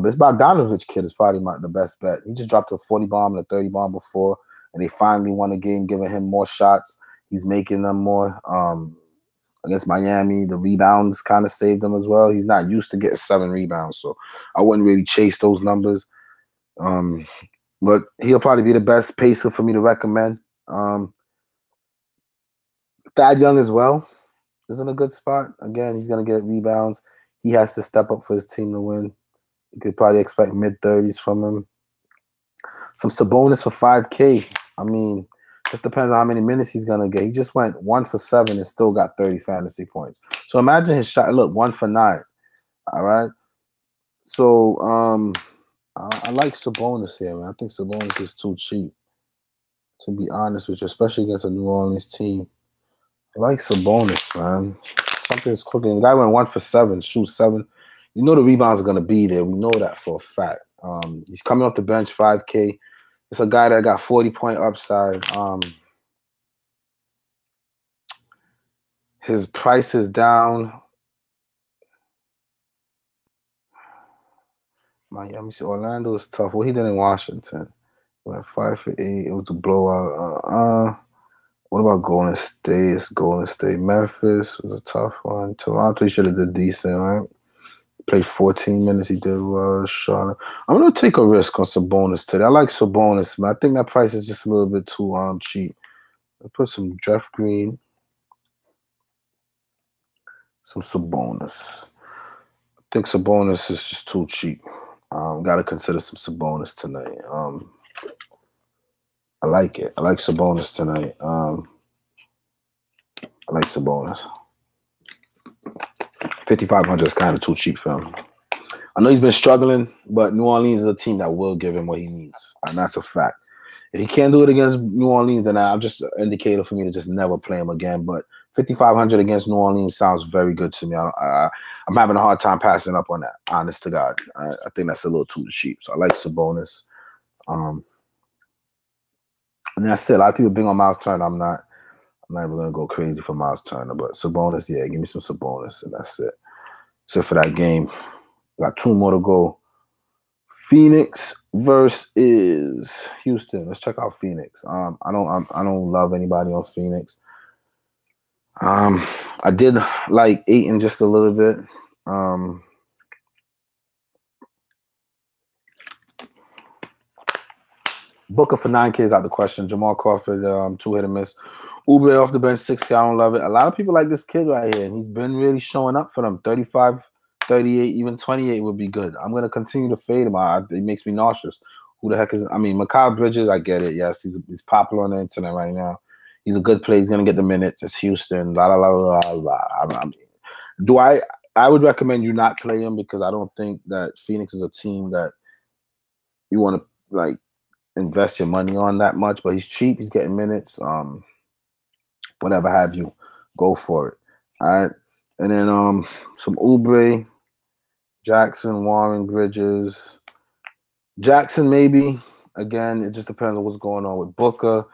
This Bogdanovich kid is probably the best bet. He just dropped a 40 bomb and a 30 bomb before, and they finally won a game, giving him more shots. He's making them more. Against Miami, the rebounds kind of saved him as well. He's not used to getting 7 rebounds, so I wouldn't really chase those numbers. But he'll probably be the best pacer for me to recommend. Thad Young as well is in a good spot. Again, he's going to get rebounds. He has to step up for his team to win. You could probably expect mid-30s from him. Some Sabonis for 5K. I mean, just depends on how many minutes he's going to get. He just went 1 for 7 and still got 30 fantasy points. So imagine his shot. Look, 1 for 9. All right? So I like Sabonis here, man. I think Sabonis is too cheap, to be honest with you, especially against a New Orleans team. I like Sabonis, man. Something's cooking. The guy went 1 for 7, shoot 7. You know the rebounds are going to be there. We know that for a fact. He's coming off the bench, 5K. It's a guy that got 40-point upside. His price is down. Let me see. Orlando is tough. Well, he did in Washington. He went 5 for 8. It was a blowout. What about Golden State? It's Golden State. Memphis was a tough one. Toronto, he should have did decent, right? Played 14 minutes. He did well. Charlotte. I'm going to take a risk on Sabonis today. I like Sabonis, man. I think that price is just a little bit too cheap. I'll put some Jeff Green. Some Sabonis. I think Sabonis is just too cheap. Got to consider some Sabonis tonight. I like it. I like Sabonis tonight. I like Sabonis. 5,500 is kind of too cheap for him. I know he's been struggling, but New Orleans is a team that will give him what he needs, and that's a fact. If he can't do it against New Orleans, then I'm just an indicator for me to just never play him again. But 5,500 against New Orleans sounds very good to me. I'm having a hard time passing up on that, honest to God. I think that's a little too cheap. So I like Sabonis. And that's it. A lot of people big on Miles Turner. I'm not even going to go crazy for Miles Turner. But Sabonis, yeah, give me some Sabonis, and that's it. So for that game, got 2 more to go. Phoenix versus Houston. Let's check out Phoenix. I don't love anybody on Phoenix. I did like Ayton just a little bit. Booker for 9K is out the question. Jamal Crawford, 2 hit and miss. Oubre off the bench, 6K. I don't love it. A lot of people like this kid right here, and he's been really showing up for them. 35, 38, even 28 would be good. I'm going to continue to fade him. It makes me nauseous. Who the heck is – I mean, Mikal Bridges, I get it. Yes, he's popular on the internet right now. He's a good player. He's going to get the minutes. It's Houston. La, la, la, la, la. I would recommend you not play him because I don't think that Phoenix is a team that you want to, like, invest your money on that much. But he's cheap. He's getting minutes. Whatever have you. Go for it. All right. And then some Oubre, Jackson, Warren, Bridges. Jackson, maybe. Again, it just depends on what's going on with Booker.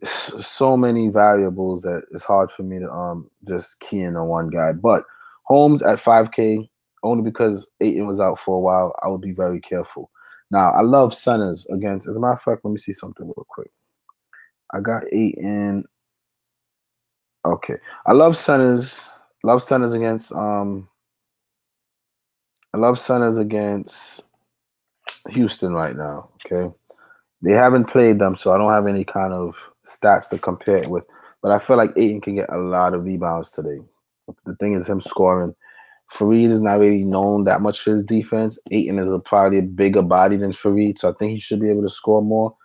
So many variables that it's hard for me to just key in on one guy. But Holmes at 5K, only because Ayton was out for a while, I would be very careful. Now, I love centers against, as a matter of fact, let me see something real quick. I got Ayton. Okay. I love centers. Love centers against Houston right now. Okay. They haven't played them, so I don't have any kind of stats to compare it with. But I feel like Ayton can get a lot of rebounds today. The thing is him scoring. Fareed is not really known that much for his defense. Ayton is probably a bigger body than Fareed, so I think he should be able to score more.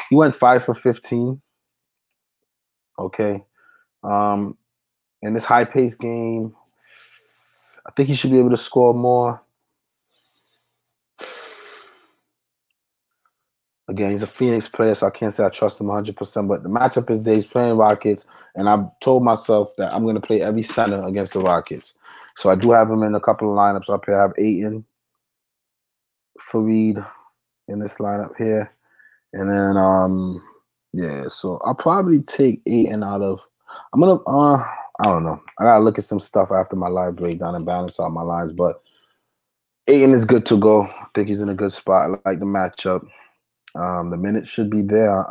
He went 5 for 15. Okay. In this high-paced game, I think he should be able to score more. Again, he's a Phoenix player, so I can't say I trust him 100%. But the matchup is he's playing Rockets, and I've told myself that I'm going to play every center against the Rockets. So I do have him in a couple of lineups up here. I have Ayton, Fareed in this lineup here. And then, yeah, so I'll probably take Ayton out of – I'm going to I don't know. I got to look at some stuff after my live breakdown and balance out my lines. But Ayton is good to go. I think he's in a good spot. I like the matchup. The minutes should be there.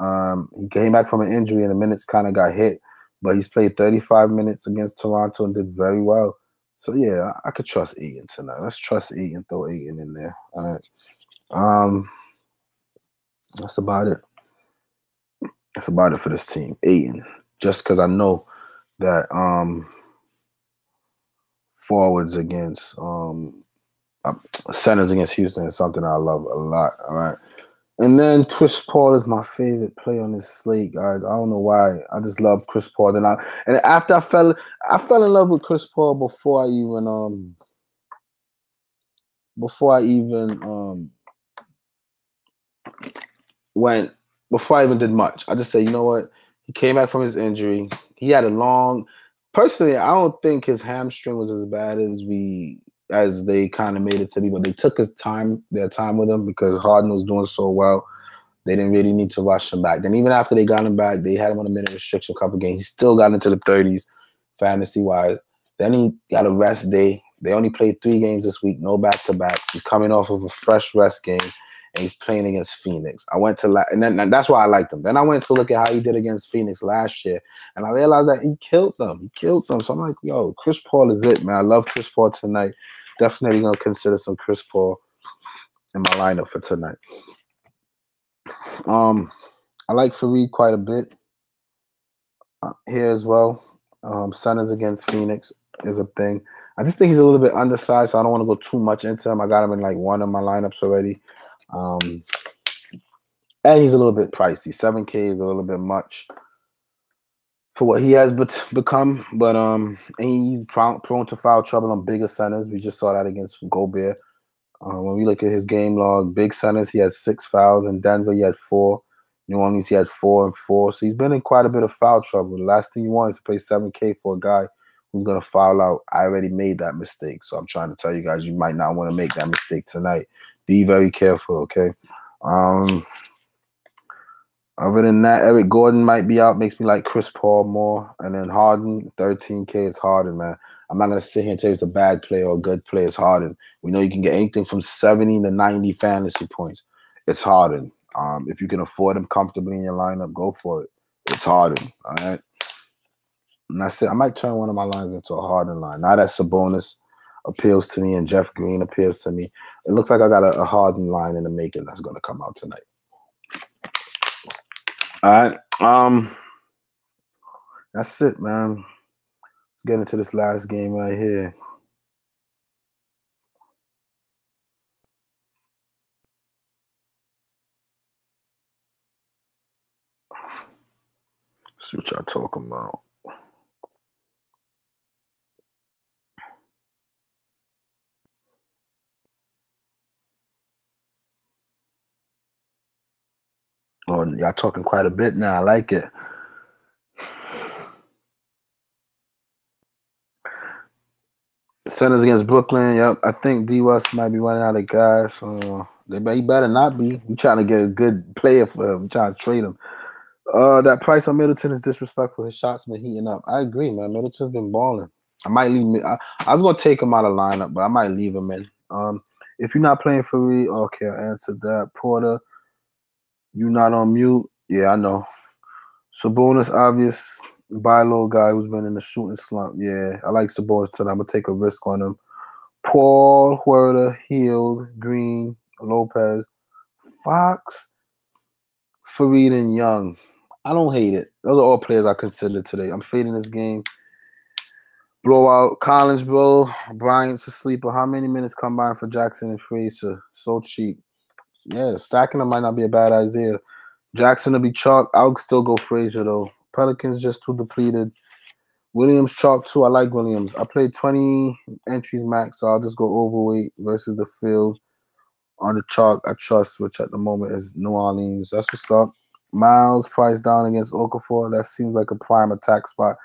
He came back from an injury and the minutes kind of got hit, but he's played 35 minutes against Toronto and did very well. So yeah, I could trust Ayton tonight. Let's trust Ayton, throw Ayton in there. All right. That's about it. That's about it for this team. Ayton. Just because I know that forwards against centers against Houston is something I love a lot. All right. And then Chris Paul is my favorite player on this slate, guys. I don't know why. I just love Chris Paul. And after I fell in love with Chris Paul before I even did much. I just say, you know what? He came back from his injury. He had a long. Personally, I don't think his hamstring was as bad as they kind of made it to be, but they took their time with him because Harden was doing so well. They didn't really need to rush him back. Then even after they got him back, they had him on a minute restriction a couple games. He still got into the 30s fantasy-wise. Then he got a rest day. They only played 3 games this week, no back-to-backs. He's coming off of a fresh rest game, and he's playing against Phoenix. And that's why I liked him. Then I went to look at how he did against Phoenix last year, and I realized that he killed them. So I'm like, yo, Chris Paul is it, man. I love Chris Paul tonight. Definitely going to consider some Chris Paul in my lineup for tonight. I like Fareed quite a bit here as well. Centers against Phoenix is a thing. I just think he's a little bit undersized, so I don't want to go too much into him. I got him in like one of my lineups already. And he's a little bit pricey. 7K is a little bit much for what he has become. But he's prone to foul trouble on bigger centers. We just saw that against Gobert. When we look at his game log, big centers, he had 6 fouls. In Denver, he had 4. New Orleans, he had 4 and 4. So he's been in quite a bit of foul trouble. The last thing you want is to pay 7K for a guy who's going to foul out. I already made that mistake. So I'm trying to tell you guys, you might not want to make that mistake tonight. Be very careful, okay? Other than that, Eric Gordon might be out. Makes me like Chris Paul more. And then Harden, 13K. It's Harden, man. I'm not going to sit here and tell you it's a bad player or a good player. It's Harden. We know you can get anything from 70 to 90 fantasy points. It's Harden. If you can afford him comfortably in your lineup, go for it. It's Harden, all right? And that's it. I might turn one of my lines into a Harden line. Now that Sabonis appeals to me and Jeff Green appeals to me, it looks like I got a Harden line in the making that's going to come out tonight. All right. That's it, man. Let's get into this last game right here. See what y'all talking about. Oh, y'all talking quite a bit now. I like it. Centers against Brooklyn. Yep. I think D West might be running out of guys. He better not be. We trying to get a good player for him. We trying to trade him. That price on Middleton is disrespectful. His shots been heating up. I agree, man. Middleton's been balling. I might leave. I was gonna take him out of lineup, but I might leave him in. If you're not playing for me, okay, I answered that. Porter, you not on mute? Yeah, I know. Sabonis, obvious. Buy low guy who's been in the shooting slump. Yeah, I like Sabonis tonight. I'm gonna take a risk on him. Paul, Huerta, Hield, Green, Lopez, Fox, Fareed, and Young. I don't hate it. Those are all players I consider today. I'm fading this game. Blowout. Collins, bro. Bryant's a sleeper. How many minutes combined for Jackson and Frazier? So cheap. Yeah, stacking them might not be a bad idea. Jackson will be chalk. I'll still go Frazier, though. Pelicans just too depleted. Williams chalk, too. I like Williams. I played 20 entries max, so I'll just go overweight versus the field. On the chalk, I trust, which at the moment is New Orleans. That's what's up. Miles price down against Okafor. That seems like a prime attack spot.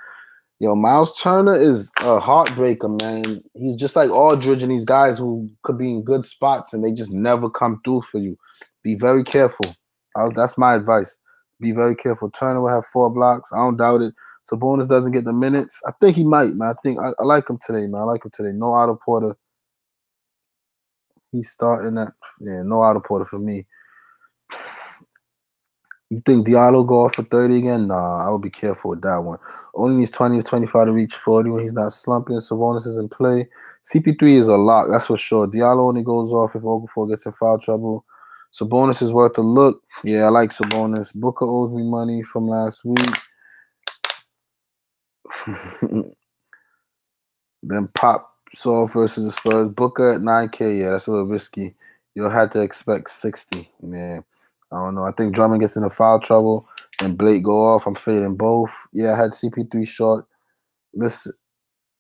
Yo, Miles Turner is a heartbreaker, man. He's just like Aldridge and these guys who could be in good spots and they just never come through for you. Be very careful. That's my advice. Be very careful. Turner will have 4 blocks. I don't doubt it. Sabonis doesn't get the minutes. I think he might, man. I like him today, man. I like him today. No Otto Porter. He's starting that. Yeah, no Otto Porter for me. You think Diallo go off for 30 again? Nah, I would be careful with that one. Only needs 20 to 25 to reach 40 when he's not slumping. Sabonis is in play. CP3 is a lock, that's for sure. Diallo only goes off if Okafor gets in foul trouble. Sabonis is worth a look. Yeah, I like Sabonis. Booker owes me money from last week. Then Pop Saw versus the Spurs. Booker at 9K. Yeah, that's a little risky. You'll have to expect 60. Yeah. I don't know. I think Drummond gets into foul trouble and Blake go off. I'm fading both. Yeah, I had CP3 short. Listen,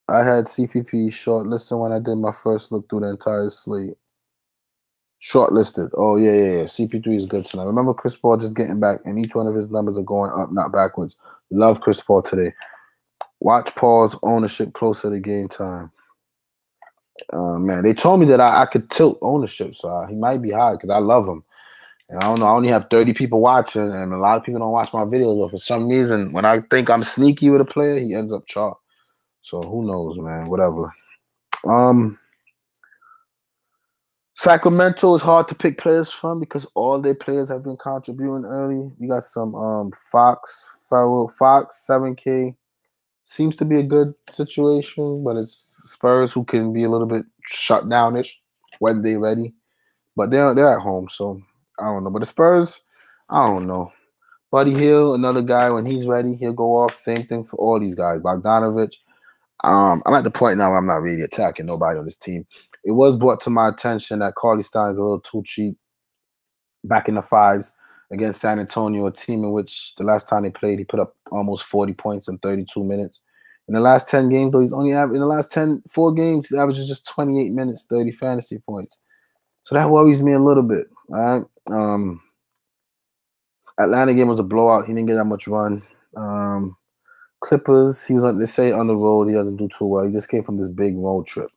I had CPP short listed when I did my first look through the entire slate. Shortlisted. Oh, yeah. CP3 is good tonight. Remember Chris Paul just getting back, and each one of his numbers are going up, not backwards. Love Chris Paul today. Watch Paul's ownership closer to game time. Man, they told me that I could tilt ownership, so he might be high because I love him. And I don't know. I only have 30 people watching, and a lot of people don't watch my videos. But for some reason, when I think I'm sneaky with a player, he ends up chalk. So who knows, man? Whatever. Sacramento is hard to pick players from because all their players have been contributing early. You got some Fox, 7K. Seems to be a good situation, but it's Spurs who can be a little bit shut downish when they're ready. But they're at home, so I don't know. But the Spurs, I don't know. Buddy Hield, another guy, when he's ready, he'll go off. Same thing for all these guys. Bogdanovich. I'm at the point now where I'm not really attacking nobody on this team. It was brought to my attention that Carly Stein is a little too cheap back in the 5s against San Antonio, a team in which the last time they played, he put up almost 40 points in 32 minutes. In the last 10 games, though, he's only in the last 4 games, he averages just 28 minutes, 30 fantasy points. So that worries me a little bit. All right. Atlanta game was a blowout. He didn't get that much run. Clippers, he was on, they say on the road, he doesn't do too well. He just came from this big road trip.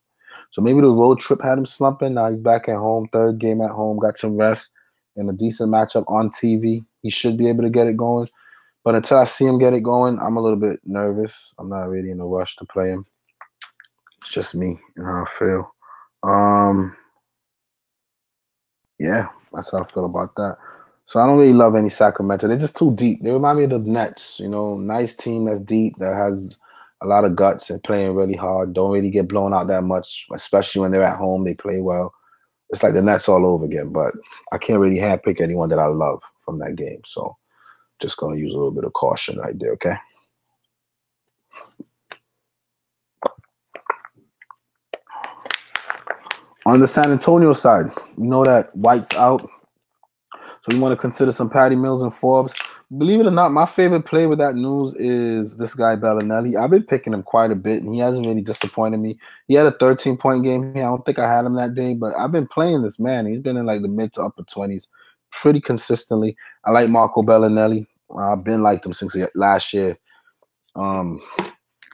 So maybe the road trip had him slumping. Now he's back at home, 3rd game at home, got some rest and a decent matchup on TV. He should be able to get it going. But until I see him get it going, I'm a little bit nervous. I'm not really in a rush to play him. It's just me and how I feel. Yeah, that's how I feel about that. So I don't really love any Sacramento. They're just too deep. They remind me of the Nets, nice team that's deep, that has a lot of guts and playing really hard. Don't really get blown out that much, especially when they're at home. They play well. It's like the Nets all over again, but I can't really handpick anyone that I love from that game. So Just gonna use a little bit of caution right there, okay? On the San Antonio side, we know that White's out. So you want to consider some Patty Mills and Forbes. Believe it or not, my favorite play with that news is this guy Bellinelli. I've been picking him quite a bit, and he hasn't really disappointed me. He had a 13-point game here. I don't think I had him that day, but I've been playing this man. He's been in like the mid to upper 20s pretty consistently. I like Marco Bellinelli. I've been liked him since last year. I'm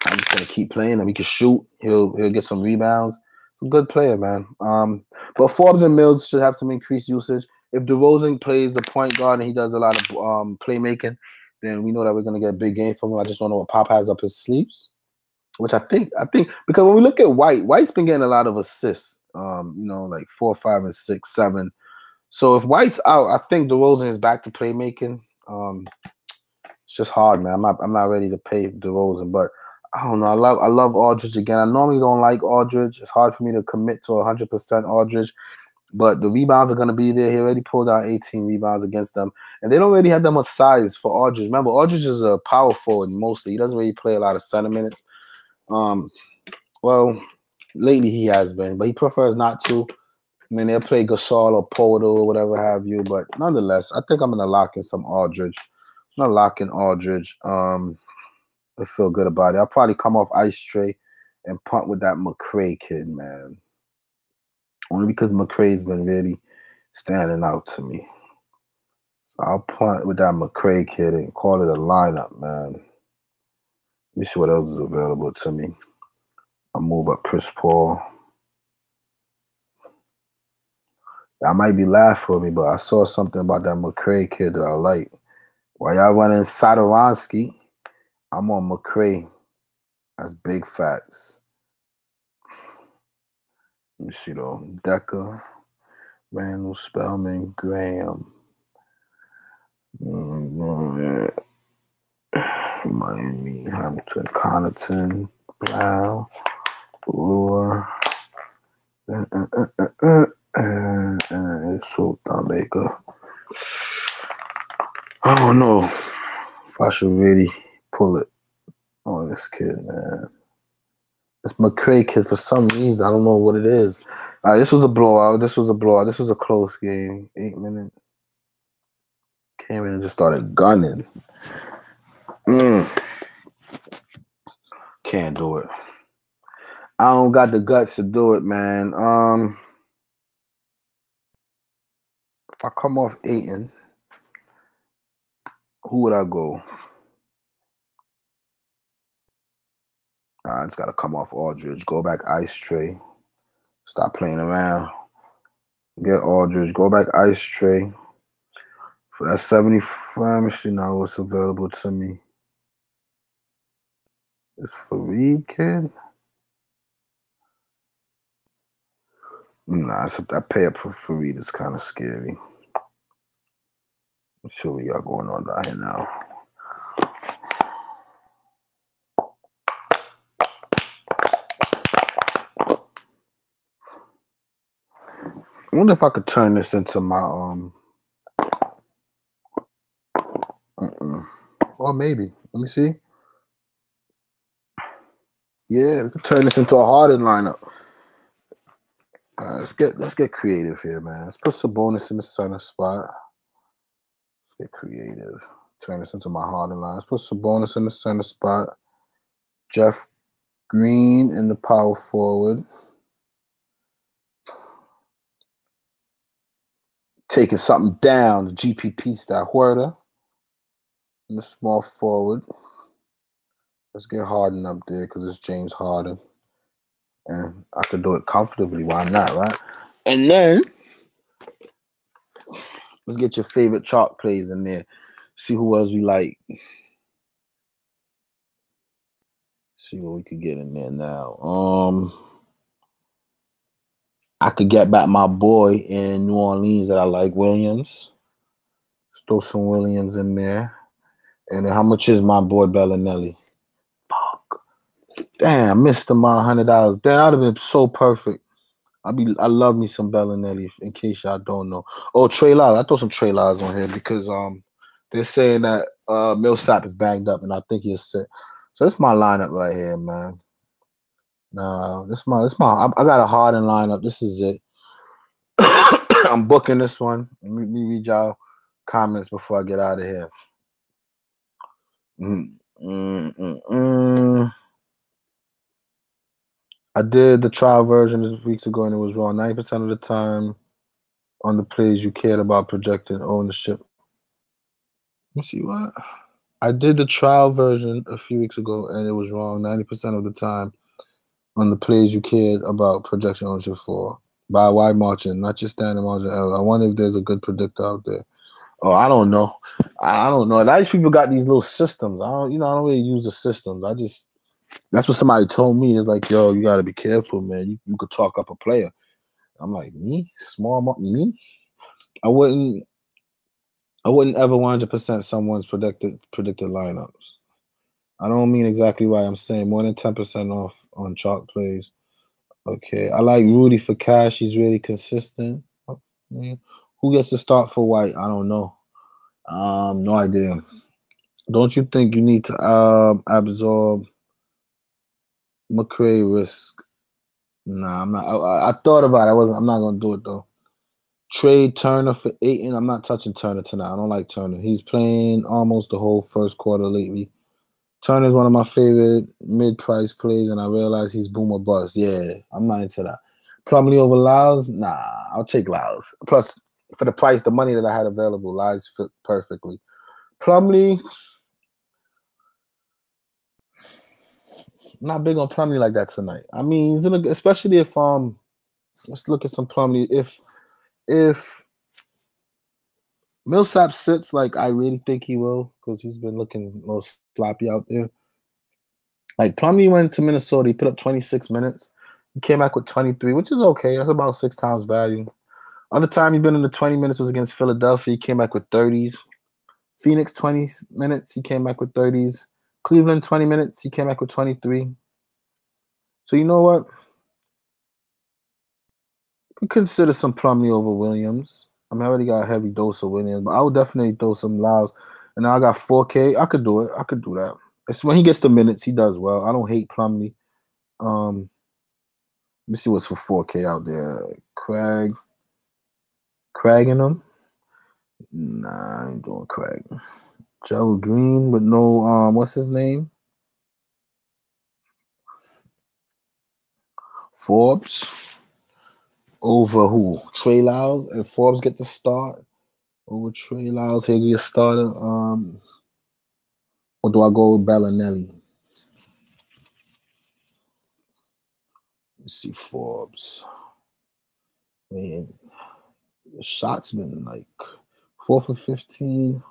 just gonna keep playing him. He can shoot. He'll get some rebounds. He's a good player, man. But Forbes and Mills should have some increased usage. If DeRozan plays the point guard and he does a lot of playmaking, then we know that we're gonna get a big game from him. I just don't know what Pop has up his sleeves, which I think because when we look at White's been getting a lot of assists. Like 4, 5, and 6, 7. So if White's out, I think DeRozan is back to playmaking. It's just hard, man. I'm not ready to pay DeRozan, but I don't know. I love Aldridge again. I normally don't like Aldridge. It's hard for me to commit to 100% Aldridge. But the rebounds are going to be there. He already pulled out 18 rebounds against them. And they don't really have that much size for Aldridge. Remember, Aldridge is a power forward mostly. He doesn't really play a lot of center minutes. Well, lately he has been. But he prefers not to. I mean, they'll play Gasol or Porto or whatever have you. But nonetheless, I think I'm going to lock in some Aldridge. I'm going to lock in Aldridge. I feel good about it. I'll probably come off ice tray and punt with that McRae kid, man. Only because McRae's been really standing out to me. So I'll punt with that McRae kid and call it a lineup, man. Let me see what else is available to me. I'll move up Chris Paul. I might be laughing at me, but I saw something about that McRae kid that I like. While y'all running Sadoronsky, I'm on McRae. That's big facts. Let me see though. Decker, Randall, Spellman, Graham, Miami, Hamilton, Connaughton, Brown, Lure, so Maker. I don't know if I should really pull it on this kid, man. This McRae kid, for some reason, I don't know what it is. This was a blowout. This was a close game. 8 minutes. Came in and just started gunning. Can't do it. I don't got the guts to do it, man. If I come off Ayton, who would I go? I just got to come off Aldridge. Go back ice tray. Stop playing around. Get Aldridge. Go back ice tray. For that 75 machine, now what's available to me? It's Fareed kid? Nah, that pay up for Fareed is kind of scary. Let's see what we got going on down here now. I wonder if I could turn this into my Or maybe. Let me see. Yeah, we could turn this into a Harden lineup. Let's get creative here, man. Let's put Sabonis in the center spot. Let's get creative. Turn this into my Harden line. Let's put Sabonis in the center spot. Jeff Green in the power forward. Taking something down, the GPP style. Huerta in the small forward. Let's get Harden up there because it's James Harden. And I could do it comfortably. Why not, right? And then let's get your favorite chalk plays in there. See who else we like. See what we could get in there now. I could get back my boy in New Orleans that I like, Williams. Let's throw some Williams in there. And then how much is my boy Bellinelli? Fuck. Damn, I missed him by $100. Damn, that would have been so perfect. I love me some Bellinelli, in case y'all don't know. Oh, Trey Lyles. I throw some Trey Lyles on here because they're saying that Millsap is banged up, and I think he'll sit. So this is my lineup right here, man. Nah, I got a Harden lineup. This is it. I'm booking this one. Let me read y'all comments before I get out of here. I did the trial version this weeks ago, and it was wrong 90% of the time on the plays you cared about projecting ownership. Let me see what. I did the trial version a few weeks ago, and it was wrong 90% of the time on the plays you cared about projection ownership for. By a wide margin, not just standard margin error. I wonder if there's a good predictor out there. Oh, I don't know. I don't know. A lot of these people got these little systems. I don't really use the systems. That's what somebody told me. It's like, yo, you gotta be careful, man. You could talk up a player. I'm like, me? Me? I wouldn't ever 100% someone's predicted lineups. I don't mean exactly why I'm saying more than 10% off on chalk plays. Okay, I like Rudy for cash. He's really consistent. Who gets to start for White? I don't know. No idea. Don't you think you need to absorb McCray risk? Nah, I'm not. I thought about it. I'm not gonna do it though. Trade Turner for Ayton. I'm not touching Turner tonight. I don't like Turner. He's playing almost the whole first quarter lately. Turner's one of my favorite mid-price plays, and I realize he's boom or bust. Yeah, I'm not into that. Plumlee over Lyles? Nah, I'll take Lyles. Plus, for the price, the money that I had available, Lyles fit perfectly. Plumlee, not big on Plumlee like that tonight. I mean, especially if let's look at some Plumlee. If Millsap sits like I really think he will, because he's been looking a little sloppy out there. Like Plumlee went to Minnesota, he put up 26 minutes. He came back with 23, which is okay. That's about 6 times value. Other time he's been in the 20 minutes was against Philadelphia. He came back with 30s. Phoenix 20 minutes, he came back with 30s. Cleveland 20 minutes, he came back with 23. So you know what? You could consider some Plumlee over Williams. I mean, I already got a heavy dose of Williams, but I would definitely throw some Lyles. And now I got 4K. I could do it. I could do that. It's when he gets the minutes, he does well. I don't hate Plumlee. Let me see what's for 4K out there. Craig and him? Nah, I ain't doing Craig. Gerald Green with no what's his name? Forbes over who? Trey Lyles, and Forbes get the start over Trey Lyles. Here get started. Or do I go with Bellinelli? Let's see Forbes. Man, the shots been like 4 for 15.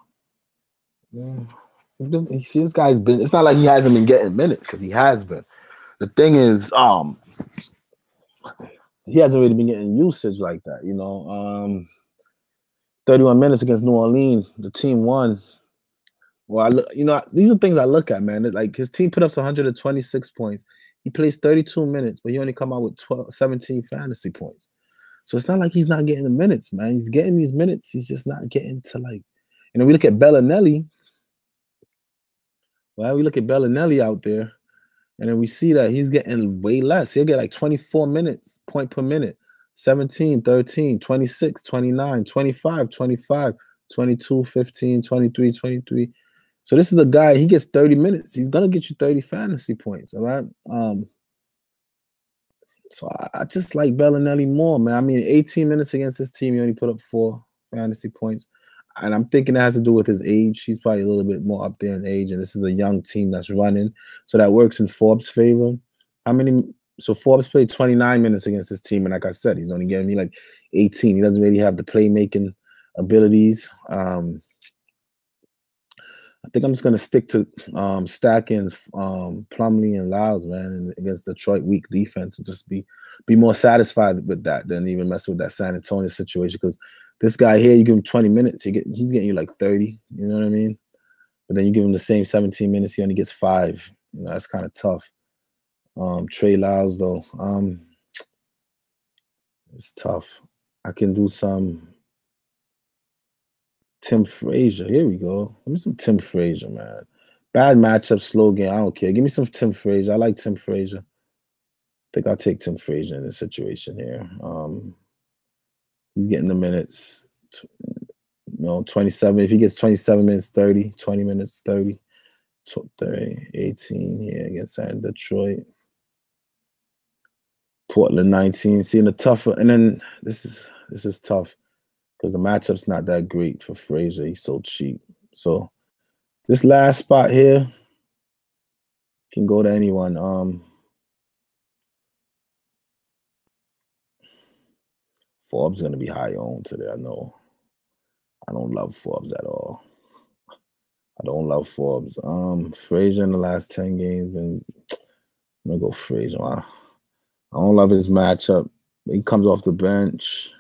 Yeah. You see, this guy's been. It's not like he hasn't been getting minutes, because he has been. The thing is, he hasn't really been getting usage like that. 31 minutes against New Orleans, the team won. Well, these are things I look at, man. Like his team put up 126 points. He plays 32 minutes, but he only come out with 17 fantasy points. So it's not like he's not getting the minutes, man. He's getting these minutes. He's just not getting to we look at Bellinelli. Well, we look at Bellinelli out there, and then we see that he's getting way less. He'll get like 24 minutes, point per minute, 17, 13, 26, 29, 25, 25, 22, 15, 23, 23. So this is a guy, he gets 30 minutes. He's going to get you 30 fantasy points, all right? So I just like Bellinelli more, man. I mean, 18 minutes against this team, he only put up 4 fantasy points. And I'm thinking it has to do with his age. He's probably a little bit more up there in age, and this is a young team that's running. So that works in Forbes' favor. So Forbes played 29 minutes against this team, and like I said, he's only giving me like 18. He doesn't really have the playmaking abilities. I think I'm just gonna stick to stacking Plumlee and Lyles, man, against Detroit weak defense, and just be more satisfied with that than even mess with that San Antonio situation. Because this guy here, you give him 20 minutes, he's getting you like 30. You know what I mean? But then you give him the same 17 minutes, he only gets 5. That's kind of tough. Trey Lyles though, it's tough. I can do some. Tim Frazier. Here we go. Give me some Tim Frazier, man. Bad matchup, slow game. I don't care. Give me some Tim Frazier. I like Tim Frazier. I think I'll take Tim Frazier in this situation here. He's getting the minutes. 27. If he gets 27 minutes, 30, 20 minutes, 30, 30, 18, yeah, against Detroit. Portland 19. Seeing the tougher, and then this is tough because the matchup's not that great for Frazier. He's so cheap. So this last spot here can go to anyone. Forbes gonna be high owned today. I know. I don't love Forbes at all. I don't love Forbes. Frazier in the last 10 games been. I'm gonna go Frazier. I don't love his matchup. He comes off the bench.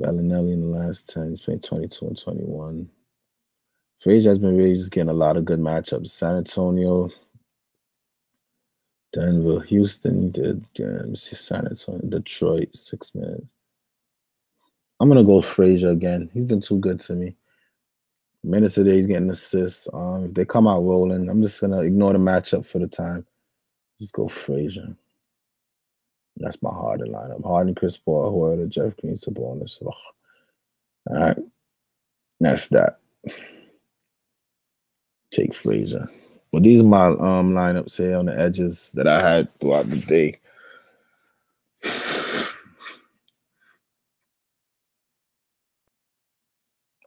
Bellinelli in the last 10. He's played 22 and 21. Frazier has been really just getting a lot of good matchups. San Antonio, Denver, Houston, good. Let me see San Antonio, Detroit, 6 minutes. I'm gonna go Frazier again. He's been too good to me. Minutes a day, he's getting assists. If they come out rolling, I'm just gonna ignore the matchup for the time. Just go Frazier. That's my Harden lineup. Harden, Chris Paul, Huerta, Jeff Green, Sabonis. All right, that's that. Take Frazier. Well, these are my lineups here on the edges that I had throughout the day.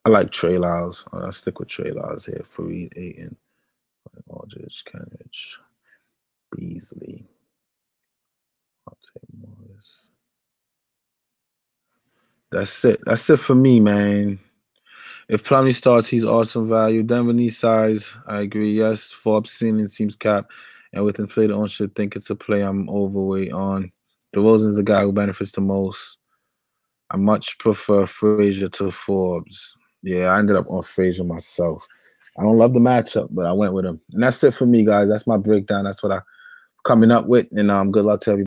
I like Trey Lyles. I'll stick with Trey Lyles here. Fareed Ayton, Aldridge, Kenrich, Beasley. I'll take Morris. That's it. That's it for me, man. If Plumlee starts, he's awesome value. Denver needs size. I agree. Yes. Forbes ceiling seems capped. And with inflated ownership, think it's a play I'm overweight on. DeRozan's the guy who benefits the most. I much prefer Frazier to Forbes. Yeah, I ended up on Frazier myself. I don't love the matchup, but I went with him. And that's it for me, guys. That's my breakdown. That's what I'm coming up with. And good luck to everybody.